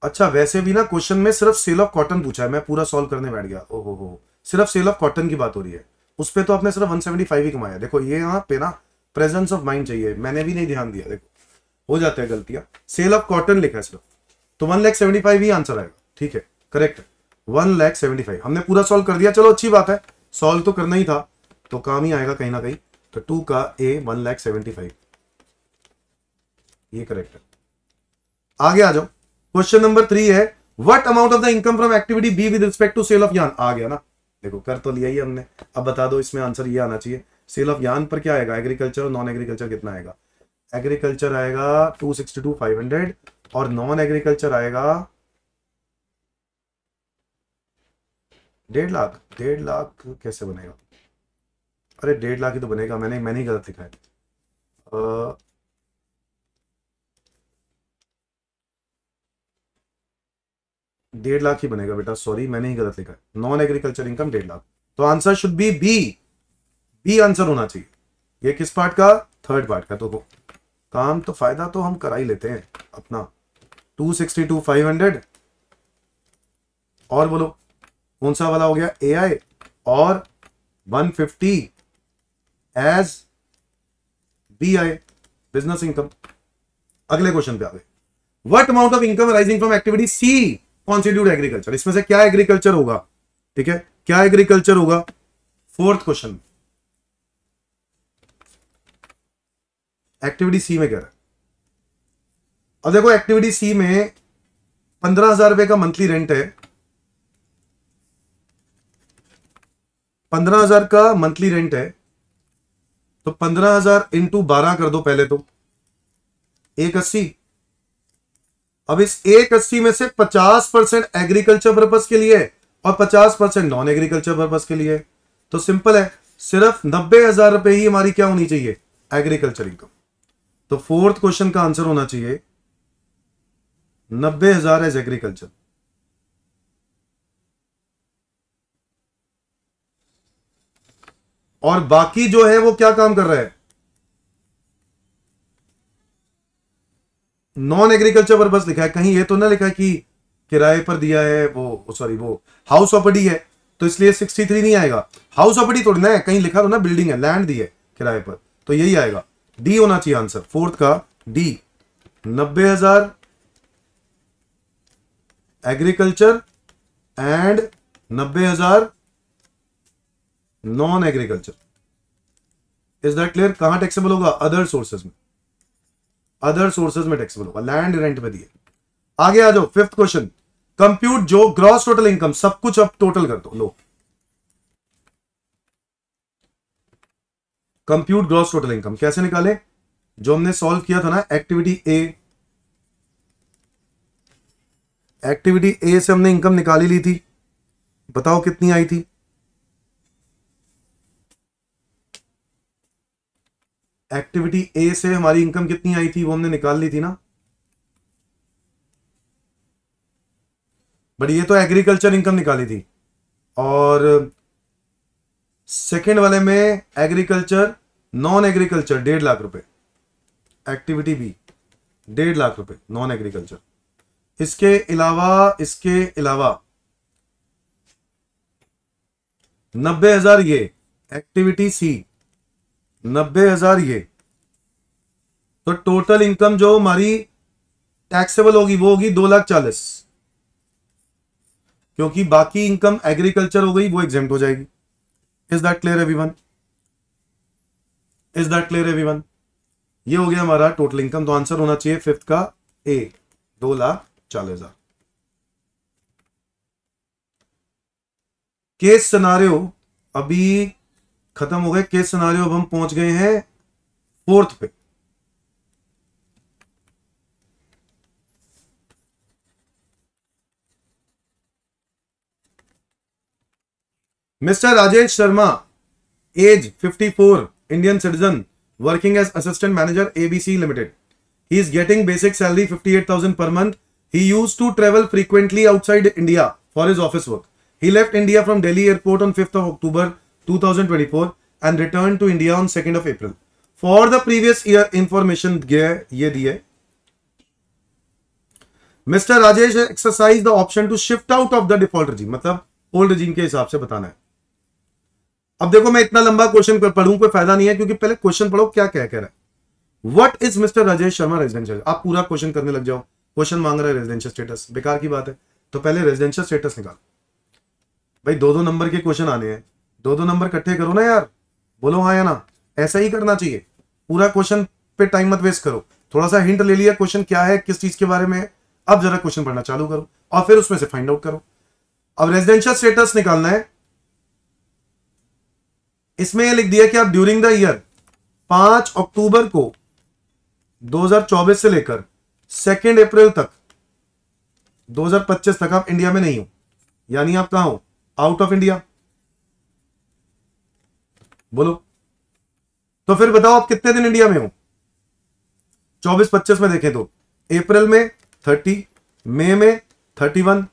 A: अच्छा, वैसे भी ना क्वेश्चन में सिर्फ सेल ऑफ कॉटन पूछा है, मैं पूरा सॉल्व करने बैठ गया। ओहो हो, सिर्फ सेल ऑफ कॉटन की बात हो रही है, उस पे तो आपने सिर्फ 175 ही कमाया। देखो ये यहाँ पे ना प्रेजेंस ऑफ माइंड चाहिए, मैंने भी नहीं ध्यान दिया। देखो हो जाता है गलतियां। सेल ऑफ कॉटन लिखा है सिर्फ, तो 1,75,000 ही आंसर आएगा। ठीक है, करेक्ट 1,75,000। हमने पूरा सॉल्व कर दिया, चलो अच्छी बात है, सॉल्व तो करना ही था तो काम ही आएगा कहीं ना कहीं। तो 2 का ए 1,75,000 ये करेक्ट है। आगे आ जाओ, क्वेश्चन नंबर 3 है what amount of the income from activity B with respect to sale of yarn. आ गया ना, देखो कर तो लिया ही हमने। अब बता दो, इसमें आंसर ये आना चाहिए। सेल ऑफ यार्न पर क्या आएगा? एग्रीकल्चर और नॉन एग्रीकल्चर कितना आएगा? एग्रीकल्चर आएगा 262,500 और नॉन एग्रीकल्चर आएगा 1,50,000। 1,50,000 कैसे बनेगा? अरे 1,50,000 ही तो बनेगा, मैंने ही गलत लिखा है। 1,50,000 ही बनेगा बेटा, सॉरी मैंने ही गलत लिखा है। नॉन एग्रीकल्चर इनकम 1,50,000, तो answer should be B. B answer होना चाहिए। ये किस पार्ट का? थर्ड पार्ट का। तो काम तो फायदा तो हम करा ही लेते हैं अपना। 262,500 और बोलो कौन सा वाला हो गया? AI, और 150 एज BI बिजनेस इनकम। अगले क्वेश्चन पे आ गए। What amount of income arising from activity C constitute agriculture. इसमें से क्या एग्रीकल्चर होगा? ठीक है, क्या एग्रीकल्चर होगा? फोर्थ क्वेश्चन, एक्टिविटी सी में क्या है? अब देखो एक्टिविटी सी में 15,000 रुपए का मंथली रेंट है। 15,000 का मंथली रेंट है, तो 15,000 इंटू 12 कर दो पहले तो 180। अब इस 180 में से 50% एग्रीकल्चर पर्पस के लिए और 50% नॉन एग्रीकल्चर पर्पस के लिए है। तो सिंपल है, सिर्फ 90,000 रुपए ही हमारी क्या होनी चाहिए, एग्रीकल्चर इनकम। तो फोर्थ क्वेश्चन का आंसर होना चाहिए 90,000 एज एग्रीकल्चर। और बाकी जो है वो क्या काम कर रहा है, नॉन एग्रीकल्चर पर्पस लिखा है, कहीं ये तो ना लिखा है कि किराए पर दिया है, वो सॉरी वो हाउस प्रॉपर्टी है, तो इसलिए 63 नहीं आएगा। हाउस प्रॉपर्टी थोड़ी ना है, कहीं लिखा तो ना बिल्डिंग है, लैंड दी है किराए पर, तो यही आएगा, डी होना चाहिए आंसर फोर्थ का, D. 90,000 agriculture and 90,000 non agriculture. Is that clear? कहां टैक्सेबल होगा, अदर सोर्सेज में, अदर सोर्सेज में टैक्सेबल होगा, लैंड रेंट में दिए। आगे आ जाओ, फिफ्थ क्वेश्चन, कंप्यूट जो ग्रॉस टोटल इनकम, सब कुछ अब टोटल कर दो, लो कंप्यूट ग्रॉस टोटल इनकम कैसे निकाले, जो हमने सॉल्व किया था ना एक्टिविटी ए, एक्टिविटी ए से हमने इनकम निकाली ली थी, बताओ कितनी आई थी, एक्टिविटी ए से हमारी इनकम कितनी आई थी वो हमने निकाल ली थी ना, बट ये तो एग्रीकल्चर इनकम निकाली थी, और सेकेंड वाले में एग्रीकल्चर नॉन एग्रीकल्चर 1.5 लाख रुपए, एक्टिविटी बी 1.5 लाख रुपए नॉन एग्रीकल्चर। इसके अलावा 90,000 ये एक्टिविटी सी, 90,000 ये, तो टोटल इनकम जो हमारी टैक्सेबल होगी वो होगी 2,40,000, क्योंकि बाकी इनकम एग्रीकल्चर हो गई वो एग्जेम्प्ट हो जाएगी। Is that clear everyone? Is that clear everyone? ये हो गया हमारा टोटल इनकम, तो आंसर होना चाहिए फिफ्थ का ए, 2,40,000। केस सिनारियो अभी खत्म हो गए, केस सिनारियो अब हम पहुंच गए हैं फोर्थ पे। Mister Rajesh Sharma, age 54, Indian citizen, working as assistant manager ABC Limited. He is getting basic salary 58,000 per month. He used to travel frequently outside India for his office work. He left India from Delhi airport on 5th of October 2024 and returned to India on 2nd of April. For the previous year information ये दी है, Mr. Rajesh exercised the option to shift out of the default regime, मतलब old regime के हिसाब से बताना है। अब देखो मैं इतना लंबा क्वेश्चन पढ़ूं कोई फायदा नहीं है, क्योंकि पहले क्वेश्चन पढ़ो क्या क्या कह रहा है। What is mister Rajesh Sharma residential, आप पूरा क्वेश्चन करने लग जाओ, क्वेश्चन मांग रहा है रेजिडेंशियल स्टेटस, बेकार की बात है, तो पहले रेजिडेंशियल स्टेटस निकाल। भाई 2-2 नंबर के क्वेश्चन आने हैं, 2-2 नंबर इकट्ठे करो ना यार, बोलो हाँ या ना, ऐसा ही करना चाहिए, पूरा क्वेश्चन पे टाइम मत वेस्ट करो, थोड़ा सा हिंट ले लिया क्वेश्चन क्या है किस चीज के बारे में, अब जरा क्वेश्चन पढ़ना चालू करो और फिर उसमें से फाइंड आउट करो। अब रेजिडेंशियल स्टेटस निकालना है, इसमें यह लिख दिया कि आप ड्यूरिंग द ईयर 5 अक्टूबर को 2024 से लेकर 2 अप्रैल तक 2025 तक आप इंडिया में नहीं हो, यानी आप कहां हो, आउट ऑफ इंडिया। बोलो तो फिर बताओ आप कितने दिन इंडिया में हो, 24-25 में देखें तो अप्रैल में 30, मई में 31,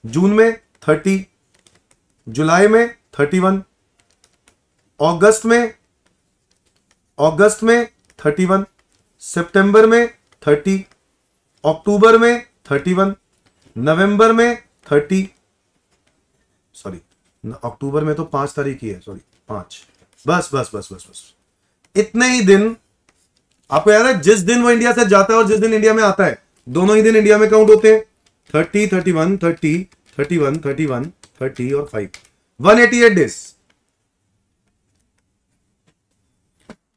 A: जून में 30, जुलाई में 31, अगस्त में 31, सितंबर में 30, अक्टूबर में 31, नवंबर में 30, सॉरी अक्टूबर में तो 5 तारीख ही है, सॉरी 5, बस इतने ही दिन आपको याद है, जिस दिन वो इंडिया से जाता है और जिस दिन इंडिया में आता है, दोनों ही दिन इंडिया में काउंट होते हैं, 30, 31, 30, 31, 31, 30 और 5, 188 डेज।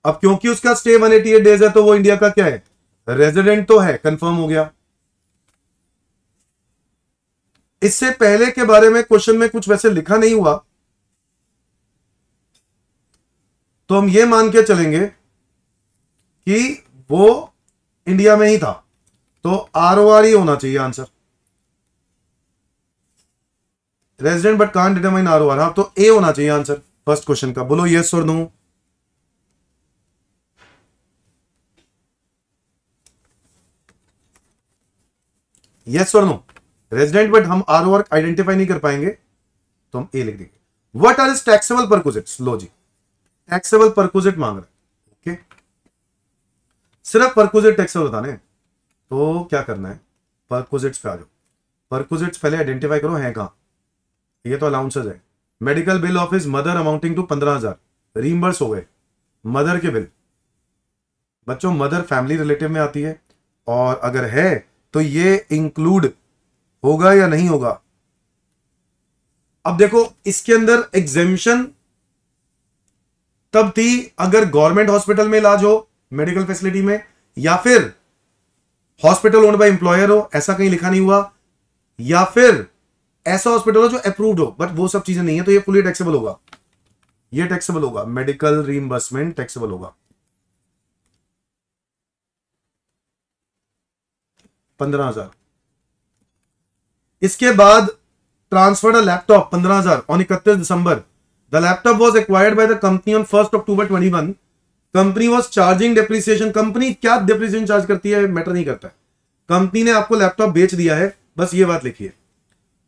A: अब क्योंकि उसका स्टे 188 डेज है तो वो इंडिया का क्या है, रेजिडेंट तो है, कंफर्म हो गया। इससे पहले के बारे में क्वेश्चन में कुछ वैसे लिखा नहीं हुआ, तो हम ये मान के चलेंगे कि वो इंडिया में ही था, तो ROR ही होना चाहिए answer. Resident but can't determine ROR, हाँ तो ए होना चाहिए आंसर फर्स्ट क्वेश्चन का। बोलो यस और नो। यस और नो, रेजिडेंट बट हम आरओआर आइडेंटिफाई नहीं कर पाएंगे तो हम ए लिख देंगे। What are is taxable perquisites, लो जी टैक्सेबल परक्विजिट मांग रहे हैं, ओके सिर्फ परक्विजिट टैक्सेबल बताने हैं तो क्या करना है, परक्विजिट्स पे आ जाओ। परक्विजिट्स पहले आइडेंटिफाई करो हैं कहां, ये तो अलाउंसेस है। Medical bill of his mother amounting to 15,000 reimburse हो गए, मदर के बिल। बच्चों मदर फैमिली रिलेटिव में आती है और अगर है तो ये इंक्लूड होगा या नहीं होगा। अब देखो इसके अंदर एग्जेम्पशन तब थी अगर गवर्नमेंट हॉस्पिटल में इलाज हो, मेडिकल फैसिलिटी में, या फिर हॉस्पिटल ओन्ड बाय एम्प्लॉयर हो, ऐसा कहीं लिखा नहीं हुआ, या फिर ऐसा हॉस्पिटल हो जो अप्रूव्ड हो, बट वो सब चीजें नहीं है तो ये फुली टैक्सेबल होगा, ये टैक्सेबल होगा, मेडिकल रीइंबर्समेंट टैक्सेबल होगा। 15,000। इसके बाद transferred a laptop 15,000 on 31 December. The laptop was acquired by the company on 1 October 21। Company was charging depreciation, company क्या डेप्रिसिएशन चार्ज करती है मैटर नहीं करता है, कंपनी ने आपको लैपटॉप बेच दिया है, बस ये बात लिखिए।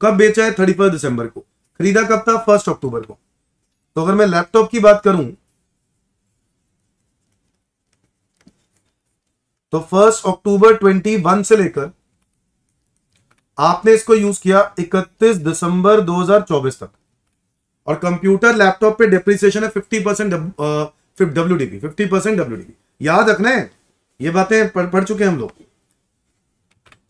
A: कब बेचा है, 31 दिसंबर को। खरीदा कब था, 1 अक्टूबर को। तो अगर मैं लैपटॉप की बात करूं तो 1 अक्टूबर 21 से लेकर आपने इसको यूज किया 31 दिसंबर 2024 तक, और कंप्यूटर लैपटॉप पे डेप्रिसिएशन है 50% WDP, 50% WDP। याद रखना है, ये बातें पढ़ चुके हैं हम लोग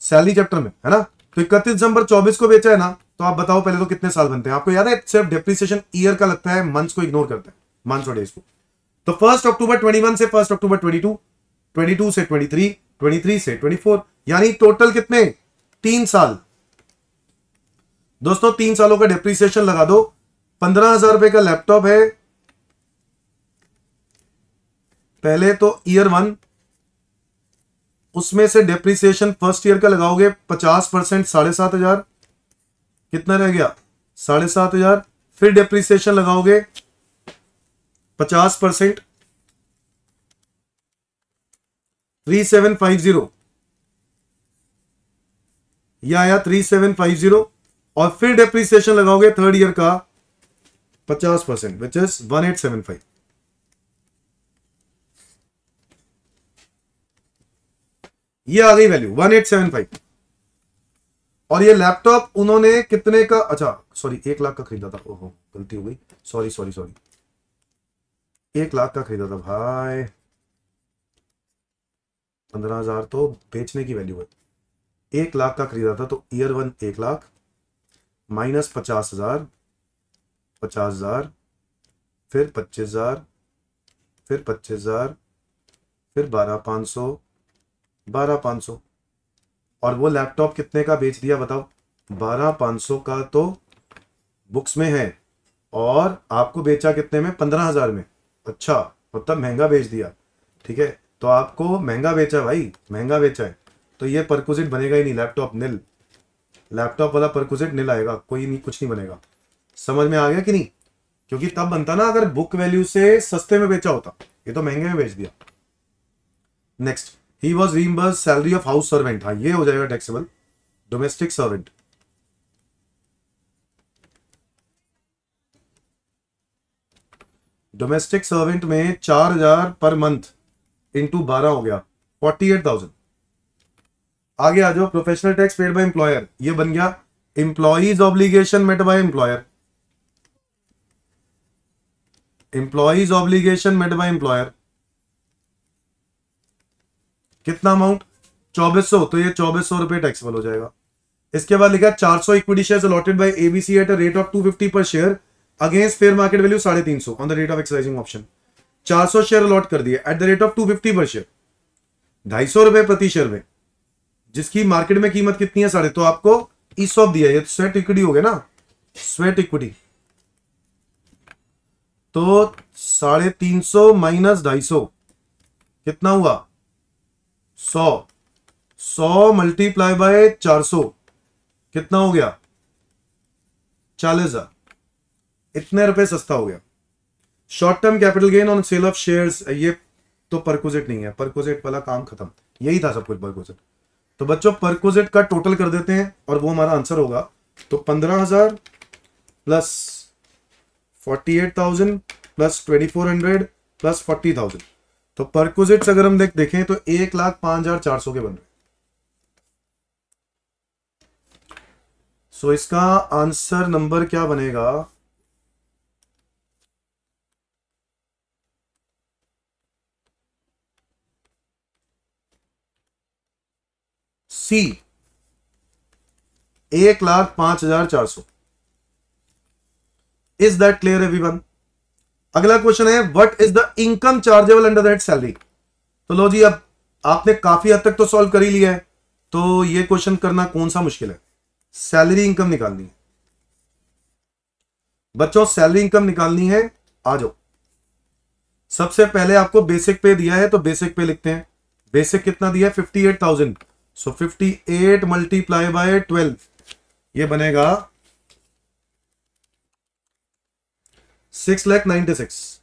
A: सैलरी चैप्टर में, है ना। तो 31 दिसंबर 24 को बेचा है ना, तो आप बताओ पहले तो कितने साल बनते हैं आपको याद है, सिर्फ डेप्रिसिएशन ईयर का लगता है, मंथ्स को इग्नोर करते हैं, मंथ्स और डेज को। तो 1 अक्टूबर 21 से 1 अक्टूबर 22, 22 से 23, 23 से 24, यानी टोटल कितने, 3 साल। दोस्तों 3 सालों का डेप्रिसिएशन लगा दो। 15,000 रुपए का लैपटॉप है, पहले तो ईयर 1, उसमें से डेप्रिसिएशन फर्स्ट ईयर का लगाओगे 50%, 7,500, कितना रह गया 7,500। फिर डेप्रिसिएशन लगाओगे 50%, 3750, यह आया 3750, और फिर डेप्रिसिएशन लगाओगे थर्ड ईयर का 50%, विच इज 1875। ये आ गई वैल्यू 1875। और ये लैपटॉप उन्होंने कितने का, अच्छा सॉरी 1 लाख का खरीदा था, ओहो गलती हो गई, सॉरी 1 लाख का खरीदा था भाई, 15,000 तो बेचने की वैल्यू है, 1 लाख का खरीदा था। तो ईयर 1 1 लाख माइनस 50,000, 50,000, फिर 25,000, फिर 25,000, फिर 12,500, 12,500, और वो लैपटॉप कितने का बेच दिया बताओ, 12,500 का तो बुक्स में है, और आपको बेचा कितने में, 15,000 में। अच्छा मतलब महंगा बेच दिया, ठीक है, तो आपको महंगा बेचा भाई, महंगा बेचा है, तो ये परक्विजिट बनेगा ही नहीं, लैपटॉप निल, लैपटॉप वाला परक्विजिट निल आएगा, कोई नहीं, कुछ नहीं बनेगा। समझ में आ गया कि नहीं, क्योंकि तब बनता ना अगर बुक वैल्यू से सस्ते में बेचा होता, ये तो महंगे में बेच दिया। Next, he was reimbursed salary of house servant, हाँ ये हो जाएगा taxable. Domestic servant, domestic servant में 4,000 पर मंथ इंटू 12 हो गया 48,000। आगे आ जाओ, professional tax paid by employer, ये बन गया employees obligation met by employer, employees obligation met by employer, कितना अमाउंट 2400, तो ये 2400 रुपए टैक्सेबल हो जाएगा। इसके बाद लिखा 400 equity shares allotted by ABC at a rate of 250 पर share against fair market value 350 on the rate of exercising option. 400 share allot कर दिए एट द रेट ऑफ 250 पर शेयर, 250 रुपए प्रति शेयर में, जिसकी मार्केट में कीमत कितनी है 3.5, तो आपको ईसॉप दिया, ये स्वेट इक्विटी हो गया ना, स्वेट इक्विटी। तो 350 माइनस 250 कितना हुआ 100, 100 मल्टीप्लाई बाय 400 कितना हो गया 40,000, इतने रुपए सस्ता हो गया। Short term capital gain on sale of shares, ये तो परकोजेट नहीं है, परकोजेट वाला काम खत्म, यही था सब कुछ परकोजेट। तो बच्चों परकोजेट का टोटल कर देते हैं और वो हमारा आंसर होगा। तो 15,000 प्लस 48,000 प्लस 2400 प्लस 40,000, तो परकोजेट्स अगर हम देखें तो 1,05,400 के बन रहे। सो इसका आंसर नंबर क्या बनेगा? सी, 1,05,400। Is that clear everyone? अगला क्वेश्चन है what is the income chargeable under that salary. तो लो जी, अब आपने काफी हद तक तो सॉल्व कर ही लिया है, तो ये क्वेश्चन करना कौन सा मुश्किल है? सैलरी इनकम निकालनी है बच्चों, सैलरी इनकम निकालनी है। आ जाओ, सबसे पहले आपको बेसिक पे दिया है तो बेसिक पे लिखते हैं। बेसिक कितना दिया है? 58,000। सो 58 मल्टीप्लाई बाय 12, ये बनेगा 6,96,000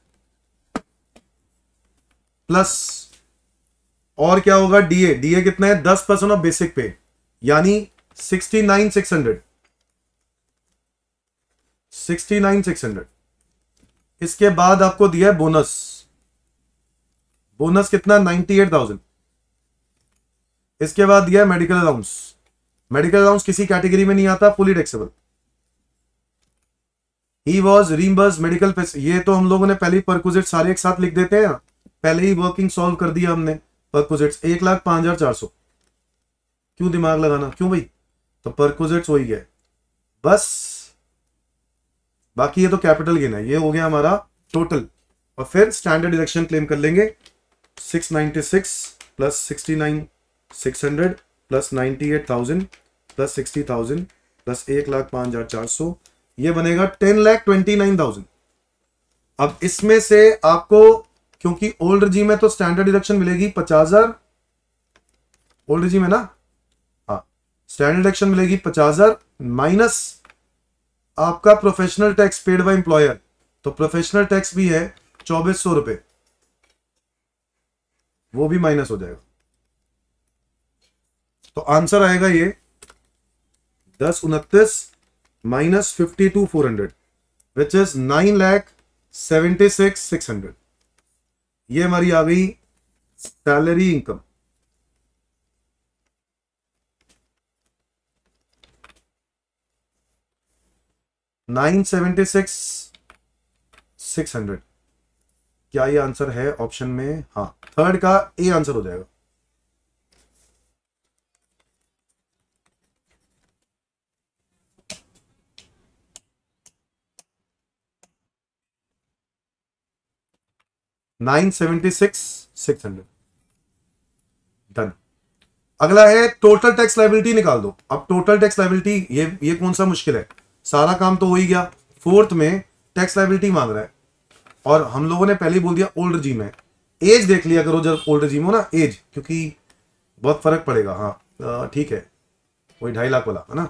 A: प्लस, और क्या होगा? डीए, डीए कितना है? 10% ऑफ बेसिक पे, यानी 69,600। 69,600। इसके बाद आपको दिया है बोनस, बोनस कितना? 98,000। इसके बाद दिया है मेडिकल अलाउंस, मेडिकल अलाउंस किसी कैटेगरी में नहीं आता, fully taxable. He was reimbursed medical पैसे, ये तो हम लोगों ने पहले ही परक्विजिट सारे एक साथ लिख देते हैं, पहले ही वर्किंग सॉल्व कर दिया हमने। परक्विजिट्स 1,05,400, क्यों दिमाग लगाना, क्यों भाई? तो परक्विजिट्स वही है बस, बाकी ये तो कैपिटल गेन है। ये हो गया हमारा टोटल, और फिर स्टैंडर्ड डिडक्शन क्लेम कर लेंगे। 696 प्लस 69,600 प्लस 98,000 प्लस 60,000 प्लस 1,05,400, ये बनेगा 10,29,000। अब इसमें से आपको, क्योंकि ओल्ड रजीम में तो स्टैंडर्ड डिडक्शन मिलेगी 50,000, ओल्ड रजीम है ना, हाँ, स्टैंडर्ड डिडक्शन मिलेगी 50,000 माइनस आपका professional tax paid by employer, तो प्रोफेशनल टैक्स भी है 2,400 रुपए, वो भी माइनस हो जाएगा। तो आंसर आएगा ये 10,29 माइनस 52,400 विच इज 9,76,600। ये हमारी आ गई सैलरी इनकम। $976,600, क्या ये आंसर है ऑप्शन में? हाँ, थर्ड का ए आंसर हो जाएगा। $976,600 डन। अगला है टोटल टैक्स लायबिलिटी निकाल दो। अब टोटल टैक्स लायबिलिटी, ये कौन सा मुश्किल है, सारा काम तो हो ही गया। फोर्थ में टैक्स लायबिलिटी मांग रहा है, और हम लोगों ने पहले ही बोल दिया ओल्ड रजीम है। एज देख लिया करो जब ओल्ड रजीम हो ना, एज, क्योंकि बहुत फर्क पड़ेगा। हाँ ठीक है, वही 2.5 लाख वाला है ना।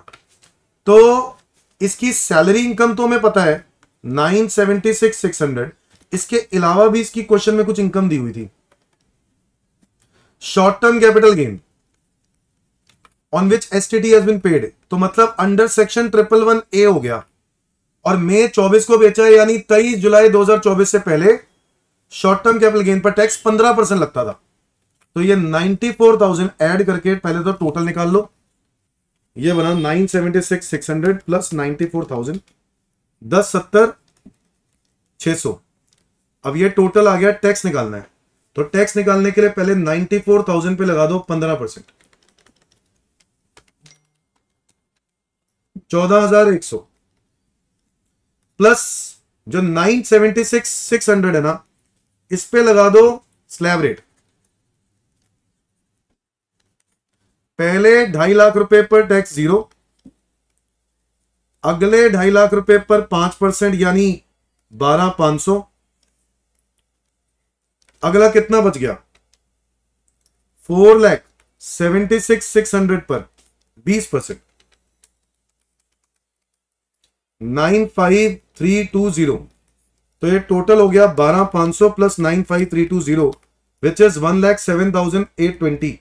A: तो इसकी सैलरी इनकम तो हमें पता है 976,600, इसके अलावा भी इसकी क्वेश्चन में कुछ इनकम दी हुई थी। Short term capital gain on which STT has been paid, तो मतलब अंडर सेक्शन 111A हो गया, और मई 24 को बेचा है, यानी 23 जुलाई 2024 से पहले शॉर्ट टर्म कैपिटल गेन पर टैक्स 15% लगता था। तो ये 94,000 ऐड करके पहले तो टोटल निकाल लो, ये बना 976,600 प्लस 94,000, 10,70,600। अब ये टोटल आ गया, टैक्स निकालना है, तो टैक्स निकालने के लिए पहले 94,000 पे लगा दो 15%, 14,100 प्लस जो 976,600 है ना, इस पे लगा दो स्लैब रेट। पहले 2.5 लाख रुपए पर टैक्स 0, अगले 2.5 लाख रुपए पर 5% यानी 12,500। अगला कितना बच गया? 4,76,600 पर 20%, 95,320, तो ये टोटल हो गया 12,500 प्लस 95,320 विच इज 1,07,820।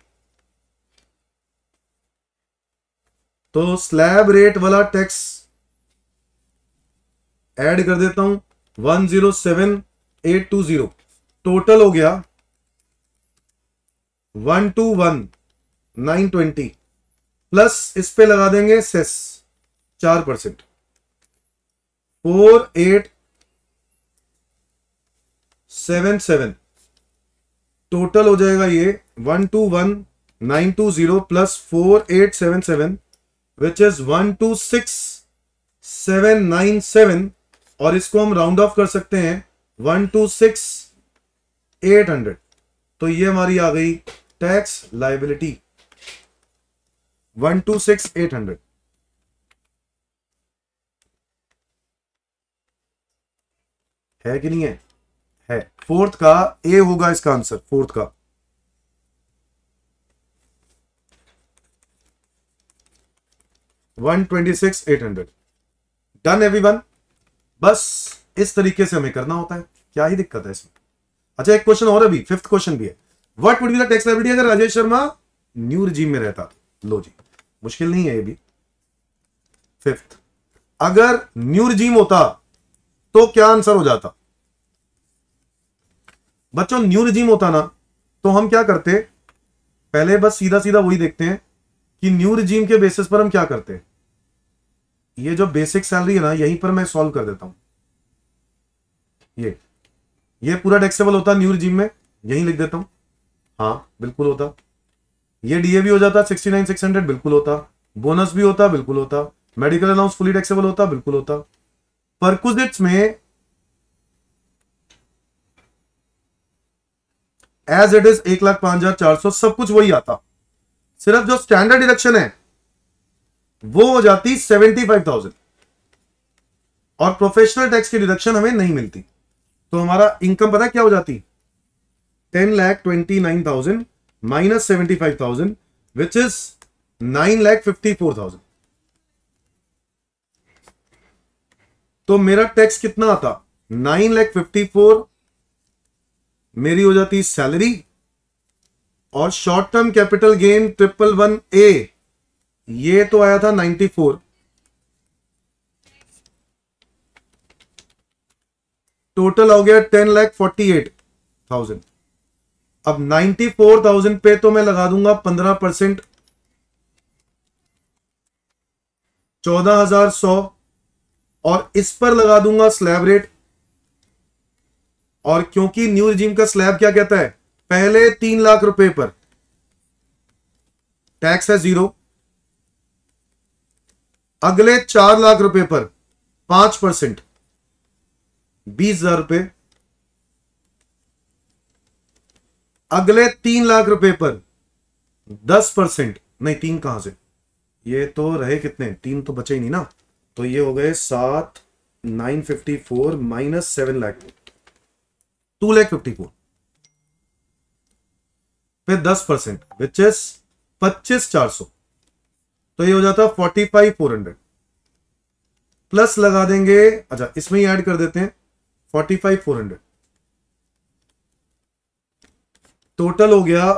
A: तो स्लैब रेट वाला टैक्स ऐड कर देता हूं 107,820, टोटल हो गया 121,920 प्लस इस पे लगा देंगे सेस 4%, 4,877, टोटल हो जाएगा ये 121,920 प्लस 4,877 विच इज 126,797, और इसको हम राउंड ऑफ कर सकते हैं 126,800। तो ये हमारी आ गई टैक्स लायबिलिटी 126,800। है कि नहीं है? फोर्थ का ए होगा इसका आंसर, फोर्थ का। $126,800। Done everyone. बस इस तरीके से हमें करना होता है, क्या ही दिक्कत है इसमें। अच्छा एक क्वेश्चन और, अभी फिफ्थ क्वेश्चन भी है। What would be the tax liability अगर राजेश शर्मा न्यू रिजीम में रहता? लो जी, मुश्किल नहीं है ये भी। फिफ्थ, अगर न्यू रिजीम होता तो क्या आंसर हो जाता? बच्चों न्यू रिजीम होता ना तो हम क्या करते, पहले बस सीधा सीधा वही देखते हैं कि न्यू रिजीम के बेसिस पर हम क्या करते हैं। ये जो बेसिक सैलरी है ना, यहीं पर मैं सॉल्व कर देता हूं। ये पूरा टैक्सेबल होता न्यू रिजीम में, यहीं लिख देता हूं। हाँ बिल्कुल होता। ये डीए भी हो जाता 69,600, बिल्कुल होता। बोनस भी होता, बिल्कुल होता। मेडिकल अलाउंस फुली टैक्सेबल होता, बिल्कुल होता। परक्विजिट्स में एज इट इज 1,05,400 सब कुछ वही आता, सिर्फ जो स्टैंडर्ड डिडक्शन है वो हो जाती 75,000, और प्रोफेशनल टैक्स की डिडक्शन हमें नहीं मिलती। तो हमारा इनकम पता है क्या हो जाती? 10,29,000 माइनस 75,000 विच इज 9,54,000। तो मेरा टैक्स कितना आता? 9,54,000 मेरी हो जाती सैलरी, और short term capital gain 111A ये तो आया था 94, टोटल हो गया 10,48,000। अब 94,000 पे तो मैं लगा दूंगा 15%, 14,100, और इस पर लगा दूंगा स्लैब रेट। और क्योंकि न्यू रिजीम का स्लैब क्या कहता है, पहले 3 लाख रुपए पर टैक्स है 0, अगले 4 लाख रुपए पर 5%, 20,000 रुपए, अगले 3 लाख रुपए पर 10%, नहीं 3 कहां से, ये तो रहे कितने, 3 तो बचे ही नहीं ना, तो ये हो गए 7,954 माइनस 7 लाख, 2,54,000, फिर 10% विच इज 25,400, तो ये हो जाता 45,400, प्लस लगा देंगे, अच्छा इसमें ही ऐड कर देते हैं 45,400, टोटल हो गया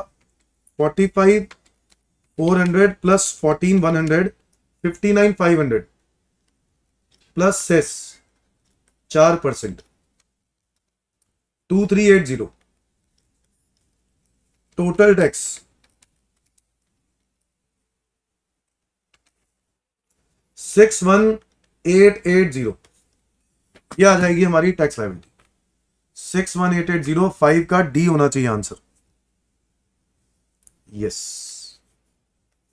A: 45,400 plus 14,100, 59,500 plus cess 4%, 2,380, total tax 61,880, ये आ जाएगी हमारी टैक्स लायबिलिटी 61,880। 5 का डी होना चाहिए आंसर। यस,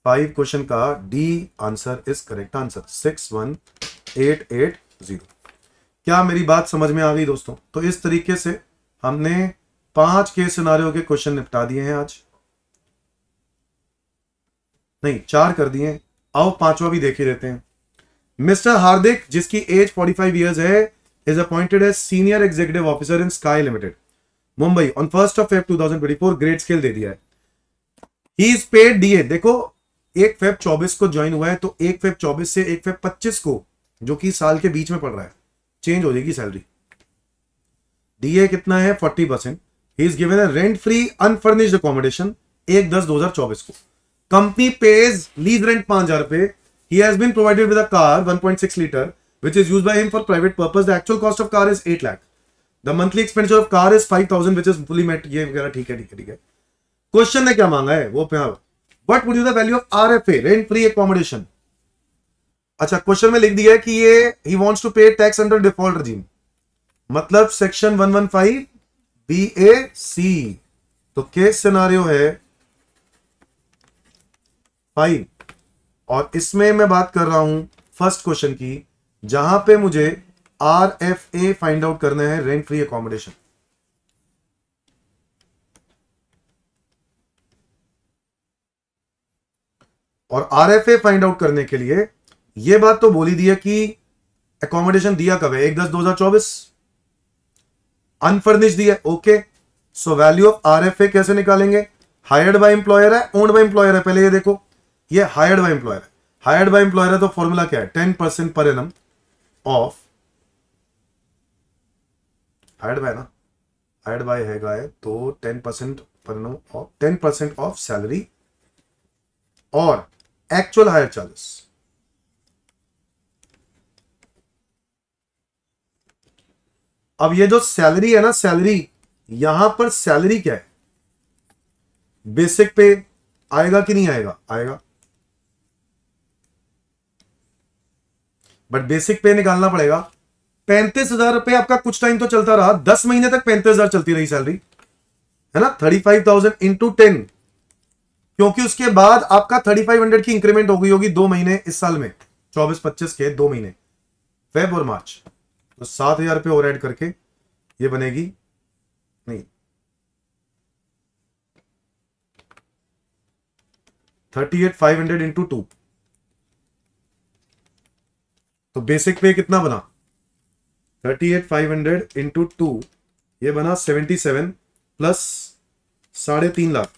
A: 5 क्वेश्चन का D answer is correct answer 61,880। क्या मेरी बात समझ में आ गई दोस्तों? तो इस तरीके से हमने 5 के सिनारियो के क्वेश्चन निपटा दिए हैं आज, नहीं 4 कर दिए। आओ 5वां भी देख ही लेते हैं। मिस्टर हार्दिक, जिसकी एज 45 ईयर्स है, is appointed as senior executive officer in Sky limited Mumbai on 1 Feb 2024। Grade scale दे दिया है। ही इज पेड डीए, देखो 1 Feb 24 को ज्वाइन हुआ है, तो 1 Feb 24 से 1 Feb 25 को जो कि साल के बीच में पड़ रहा है, चेंज हो जाएगी सैलरी। डीए कितना है 40%। He is given a rent free unfurnished accommodation 1/10/2024 को। कंपनी पेज लीज रेंट 5,000 रुपए। He has been provided with a car 1.6 litre which is used by him for private purpose. The actual cost of car is 8 lakh. The monthly expenditure of car is 5,000 which is fully met. ये वगैरह ठीक है ठीक है ठीक है। Question ने क्या मांगा है वो पे, what would be the value of RFA rent free accommodation. अच्छा क्वेश्चन में लिख दिया है कि ये ही वांट्स टू पे टैक्स अंडर डिफॉल्ट रजीम, मतलब सेक्शन 115 BAC। तो केस सिनारियो है 5 और इसमें मैं बात कर रहा हूं फर्स्ट क्वेश्चन की, जहां पे मुझे आरएफए फाइंड आउट करना है, रेंट फ्री एकोमोडेशन। और आरएफए फाइंड आउट करने के लिए यह बात तो बोली दी है कि एकोमोडेशन दिया कब है, 1/10/2024। अनफर्निश्ड दिया, okay. So value of RFA कैसे निकालेंगे, हायर्ड बाय एम्प्लॉयर है ओन्ड बाय एम्प्लॉयर है। पहले ये देखो, ये हायर्ड बाय एम्प्लॉयर है, हायर्ड बाय एम्प्लॉयर है तो फॉर्मूला क्या है, 10% per annum of, hired by ना, हायर्ड बाय है तो 10% per annum of 10% of salary और एक्चुअल हायर चार्जेस। अब ये जो सैलरी है ना, सैलरी यहां पर सैलरी क्या है, बेसिक पे आएगा कि नहीं आएगा, आएगा, बट बेसिक पे निकालना पड़ेगा। 35,000 रुपए आपका कुछ टाइम तो चलता रहा, 10 महीने तक 35,000 चलती रही सैलरी, है ना, 35,000 इंटू 10, क्योंकि उसके बाद आपका 3500 की इंक्रीमेंट हो गई होगी 2 महीने इस साल में, 24-25 के 2 महीने, फेब और मार्च, तो 7,000 रुपए और ऐड करके ये बनेगी, नहीं 38,500 इंटू 2, तो बेसिक पे कितना बना, 38,500 इंटू 2, ये बना 77 प्लस 3.5 लाख,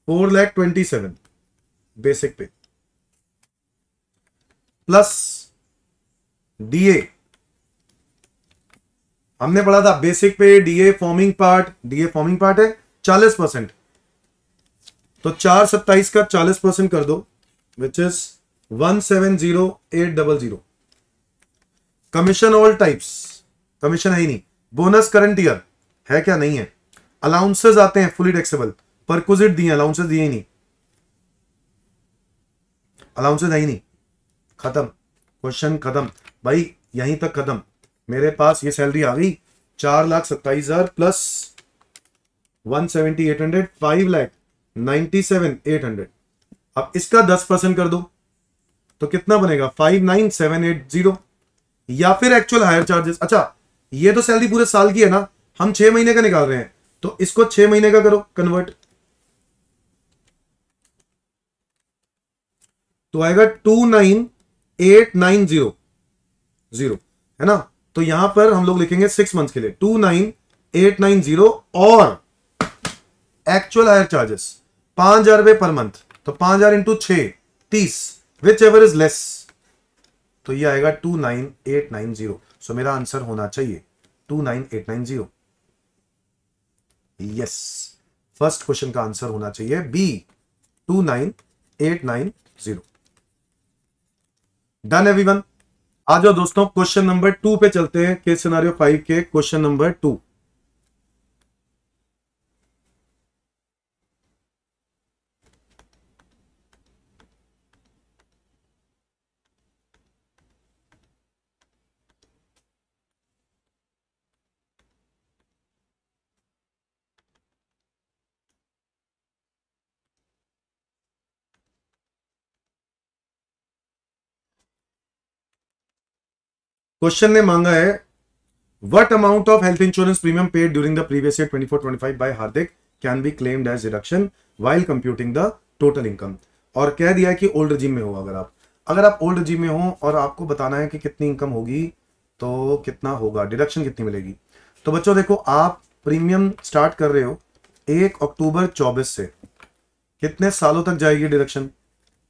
A: 4,27,000 बेसिक पे, प्लस डीए। हमने पढ़ा था बेसिक पे DA forming part, DA forming part है 40%, तो 427 का 40% कर दो, which is 170,800। Commission all types, commission है ही नहीं, बोनस करंट ईयर है क्या, नहीं है, अलाउंसेस आते हैं फुली टैक्सेबल, परक्विजिट दिए, अलाउंसेस दिए ही नहीं, अलाउंसेस है ही नहीं, खत्म, क्वेश्चन खत्म भाई, यहीं तक खत्म। मेरे पास ये सैलरी आ गई 4,27,000 प्लस 170,800, 5,97,800। अब इसका 10% कर दो तो कितना बनेगा, 59,780, या फिर एक्चुअल हायर चार्जेस। अच्छा ये तो सैलरी पूरे साल की है ना, हम 6 महीने का निकाल रहे हैं, तो इसको 6 महीने का करो कन्वर्ट, तो आएगा 29,890 है ना, तो यहां पर हम लोग लिखेंगे 6 मंथ्स के लिए 29,890 और एक्चुअल हायर चार्जेस 5,000 रुपए पर मंथ, तो 5,000 into 6 30, which ever is less, तो ये आएगा 29,890। सो मेरा आंसर होना चाहिए 29,890। यस, फर्स्ट क्वेश्चन का आंसर होना चाहिए बी 29,890। Done everyone. आ जाओ दोस्तों क्वेश्चन नंबर 2 पे चलते हैं, केस सिनेरियो 5 के क्वेश्चन नंबर 2। क्वेश्चन ने मांगा है what amount of health insurance premium paid during the previous year 24-25 by Hardik can be claimed as deduction while computing the total income. और कह दिया है कि ओल्ड रिजीम में हो, अगर आप ओल्ड रिजीम में हो और आपको बताना है कि कितनी इनकम होगी तो कितना होगा, डिडक्शन कितनी मिलेगी। तो बच्चों देखो, आप प्रीमियम स्टार्ट कर रहे हो 1 अक्टूबर 24 से, कितने सालों तक जाएगी डिडक्शन,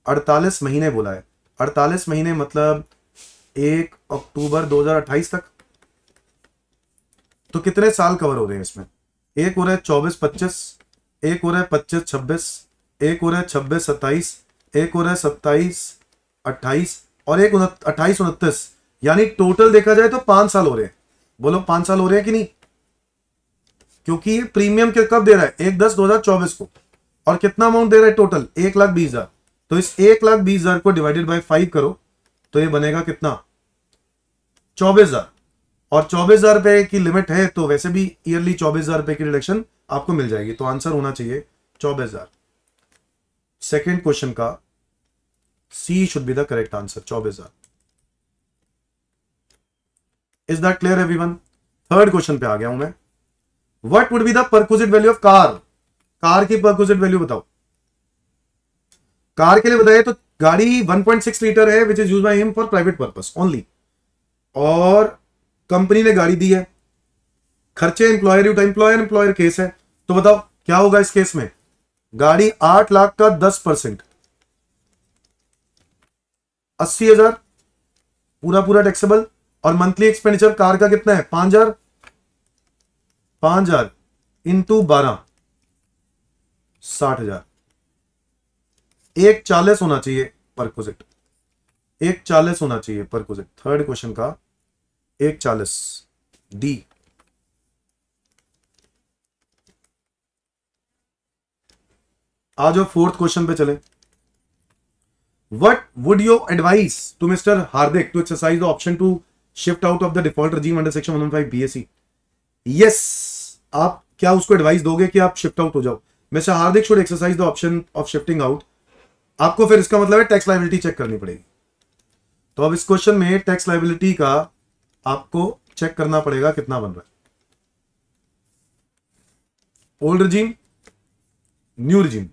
A: 48 महीने बोला है, 48 महीने मतलब 1 अक्टूबर 2028 तक। तो कितने साल कवर हो रहे हैं इसमें? एक हो रहा है 24-25, एक हो रहा है 25-26, एक हो रहा है 26-27, एक हो रहा है 27-28 और एक 28-29, यानी टोटल देखा जाए तो 5 साल हो रहे हैं। बोलो 5 साल हो रहे हैं कि नहीं? क्योंकि ये प्रीमियम कब दे रहा है? 1/10/2024 को, और कितना अमाउंट दे रहा है टोटल? 1,20,000। तो इस 1,20,000 को डिवाइडेड बाय 5 करो तो ये बनेगा कितना? 24,000। और 24,000 रुपए की लिमिट है तो वैसे भी ईयरली 24,000 रुपए की रिडक्शन आपको मिल जाएगी। तो आंसर होना चाहिए 24,000। सेकेंड क्वेश्चन का C should be the correct answer, 24,000। Is that clear everyone? Third question पे आ गया हूं मैं। What would be the perquisite value of car? Car की परक्विजिट वैल्यू बताओ। कार के लिए बताइए तो गाड़ी 1.6 लीटर है which is use by him for private purpose only, और कंपनी ने गाड़ी दी है। खर्चे एम्प्लॉयर एम्प्लॉयर केस है, तो बताओ क्या होगा इस केस में? गाड़ी 8 लाख का 10%, 80,000 पूरा पूरा टैक्सेबल। और मंथली एक्सपेंडिचर कार का कितना है? 5,000 इंटू 12, 60,000। 1,40 होना चाहिए परक्विजिट, 1,40 होना चाहिए परक्विजिट। थर्ड क्वेश्चन का 1,40 डी। आज फोर्थ क्वेश्चन पे चले। What would you advise to Mr. Hardik to exercise the option to shift out of the default regime under section 115 BSE? Yes, आप क्या उसको एडवाइस दोगे कि आप शिफ्ट आउट हो जाओ? Mister Hardik should exercise the option of shifting out. आपको फिर इसका मतलब है टैक्स लायबिलिटी चेक करनी पड़ेगी। तो अब इस क्वेश्चन में टैक्स लायबिलिटी का आपको चेक करना पड़ेगा कितना बन रहा है। Old regime, new regime.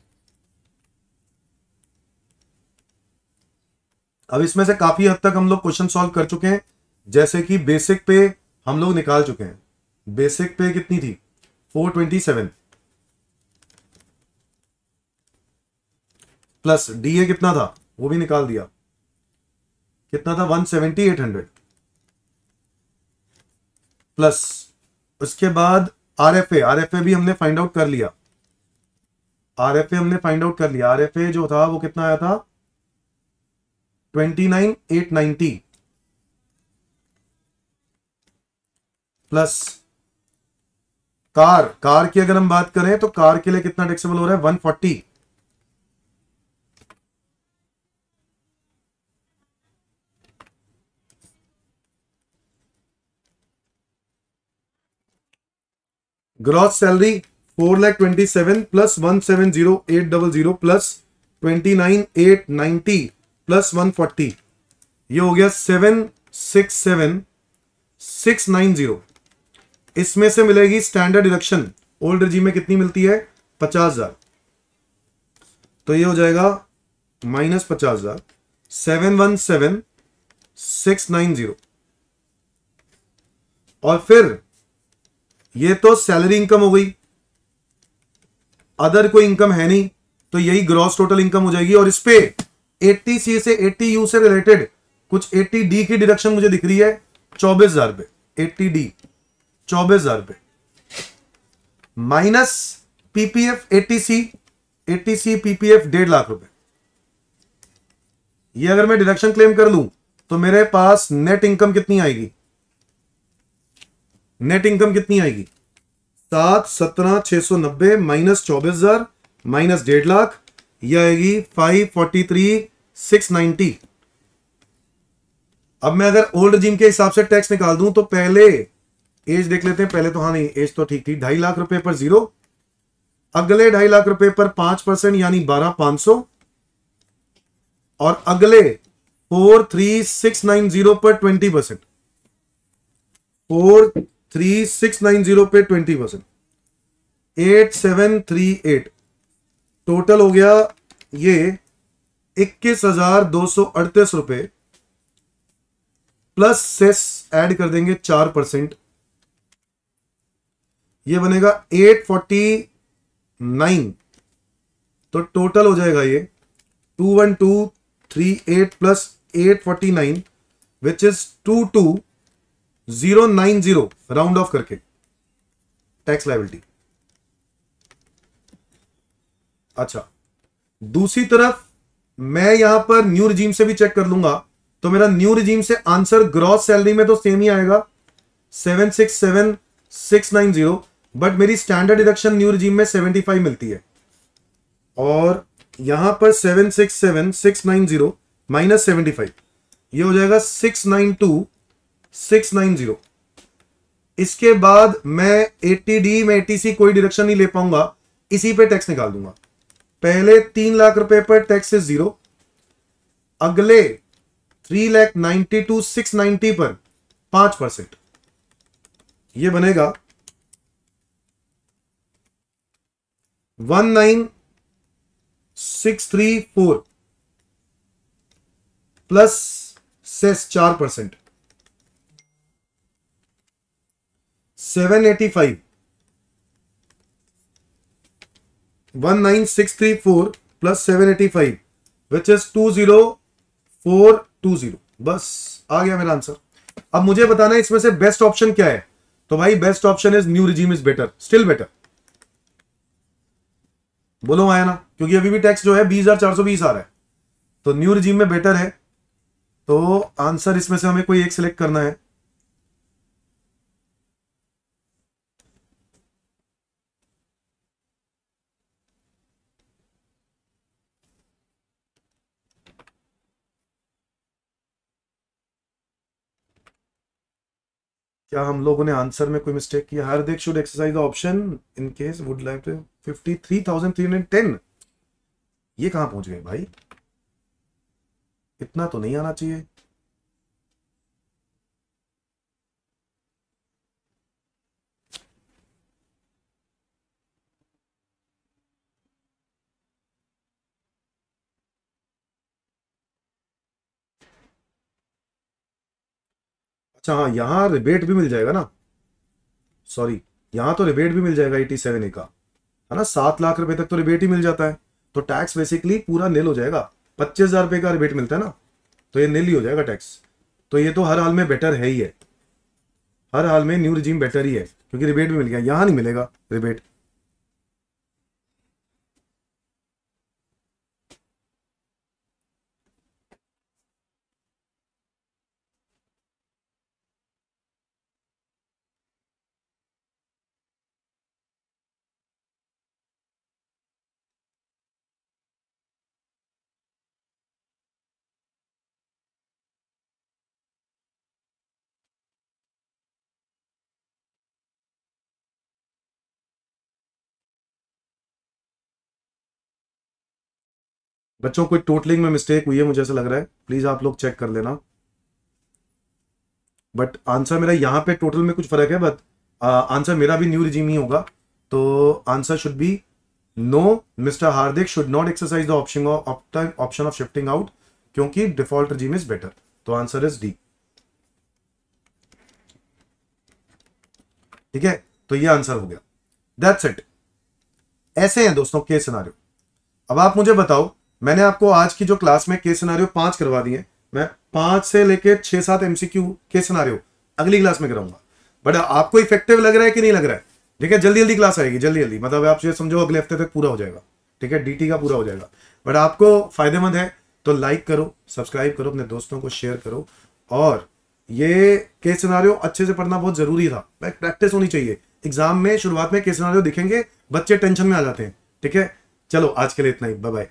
A: अब इसमें से काफी हद तक हम लोग क्वेश्चन सॉल्व कर चुके हैं, जैसे कि बेसिक पे हम लोग निकाल चुके हैं। बेसिक पे कितनी थी? 427 प्लस डीए कितना था वो भी निकाल दिया, कितना था? 170,800 प्लस उसके बाद आरएफए भी हमने फाइंड आउट कर लिया। आरएफए जो था वो कितना आया था? 29,890 प्लस कार की अगर हम बात करें तो कार के लिए कितना टैक्सेबल हो रहा है? 140। Gross salary 4,27,000 plus 170,800 plus 29,890 plus 140, ये हो गया 767,690। इसमें से मिलेगी स्टैंडर्ड डिडक्शन। ओल्ड रिजीम में कितनी मिलती है? 50,000। तो ये हो जाएगा माइनस 50,000, 717,690। और फिर ये तो सैलरी इनकम हो गई, अदर कोई इनकम है नहीं, तो यही ग्रॉस टोटल इनकम हो जाएगी। और इस पे 80C से 80U से रिलेटेड कुछ 80D की डिडक्शन मुझे दिख रही है 24,000 रुपए। 80D 24,000 रुपए minus PPF 80C PPF 1.5 lakh रुपए। ये अगर मैं डिडक्शन क्लेम कर लूं तो मेरे पास नेट इनकम कितनी आएगी? 717,690 माइनस 24,000 माइनस 1.5 लाख, यह आएगी 543,690। अब मैं अगर ओल्ड रिजीम के हिसाब से टैक्स निकाल दूं तो पहले एज देख लेते हैं। पहले तो हाँ नहीं, एज तो ठीक थी। 2.5 लाख रुपए पर 0, अगले 2.5 लाख रुपए पर 5% यानी 12,500, और अगले 43690 पर 20%, 43690 पे 20%, 8738। टोटल हो गया ये 21,238 रुपए, प्लस सेस ऐड कर देंगे 4%, ये बनेगा 849। तो टोटल हो जाएगा ये 21238 plus 849, which is 22090 round of करके टैक्स लायबिलिटी। अच्छा, दूसरी तरफ मैं यहां पर न्यू रिजीम से भी चेक कर लूंगा, तो मेरा न्यू रिजीम से आंसर ग्रॉस सैलरी में तो सेम ही आएगा 767690, बट मेरी स्टैंडर्ड डिडक्शन न्यू रिजीम में 75 मिलती है, और यहां पर 767690 माइनस 75, ये हो जाएगा 692690। इसके बाद मैं 80D में 80C कोई डिडक्शन नहीं ले पाऊंगा, इसी पे टैक्स निकाल दूंगा। पहले 3 लाख रुपए पर टैक्स इज 0, अगले 3,92,690 पर 5%, ये बनेगा 19,634 plus cess 4%, 785, 19,634 plus 785 which is 20420। बस आ गया मेरा आंसर। अब मुझे बताना है इसमें से बेस्ट ऑप्शन क्या है, तो भाई best option is new regime is better, still better. बोलो आया ना, क्योंकि अभी भी टैक्स जो है 20,420 आ रहा है, तो न्यू रिजीम में बेटर है। तो आंसर इसमें से हमें कोई एक सिलेक्ट करना है। क्या हम लोगों ने आंसर में कोई मिस्टेक किया? Hardik should exercise the option in case would like to 53,310। ये कहां पहुंच गए भाई, इतना तो नहीं आना चाहिए। अच्छा हाँ, यहां रिबेट भी मिल जाएगा ना, सॉरी, यहां तो रिबेट भी मिल जाएगा 87A का, है ना। 7 लाख रुपए तक तो रिबेट ही मिल जाता है, तो टैक्स बेसिकली पूरा नील हो जाएगा। 25,000 रुपए का रिबेट मिलता है ना, तो ये नील ही हो जाएगा टैक्स। तो ये तो हर हाल में बेटर है ही है, हर हाल में न्यू रिजीम बेटर ही है, क्योंकि रिबेट भी मिल गया, यहां नहीं मिलेगा रिबेट। बच्चों कोई टोटलिंग में मिस्टेक हुई है मुझे ऐसा लग रहा है, प्लीज आप लोग चेक कर लेना। बट आंसर मेरा यहाँ पे टोटल में कुछ फर्क है, बट आंसर मेरा भी न्यू रिजीम ही होगा। तो answer should be no, mister Hardik should not exercise the option of shifting out, क्योंकि डिफॉल्ट रिजीम इज बेटर। तो आंसर इज डी। ठीक है, तो ये आंसर हो गया, दैट्स इट। ऐसे हैं दोस्तों केस सिनारियो। अब आप मुझे बताओ, मैंने आपको आज की जो क्लास में केस सिनारियो 5 करवा दिए, मैं 5 से लेके 6-7 एमसीक्यू केस सिनारियो अगली क्लास में कराऊंगा। बट आपको इफेक्टिव लग रहा है कि नहीं लग रहा है? ठीक है, जल्दी जल्दी क्लास आएगी, जल्दी जल्दी, मतलब आप ये समझो अगले हफ्ते तक पूरा हो जाएगा। ठीक है, डीटी का पूरा हो जाएगा। बट आपको फायदेमंद है तो लाइक करो, सब्सक्राइब करो, अपने दोस्तों को शेयर करो। और ये केस सिनारियो अच्छे से पढ़ना बहुत जरूरी था, प्रैक्टिस होनी चाहिए। एग्जाम में शुरुआत में केस सिनारियो दिखेंगे, बच्चे टेंशन में आ जाते हैं। ठीक है, चलो आज के लिए इतना ही, बाय बाय।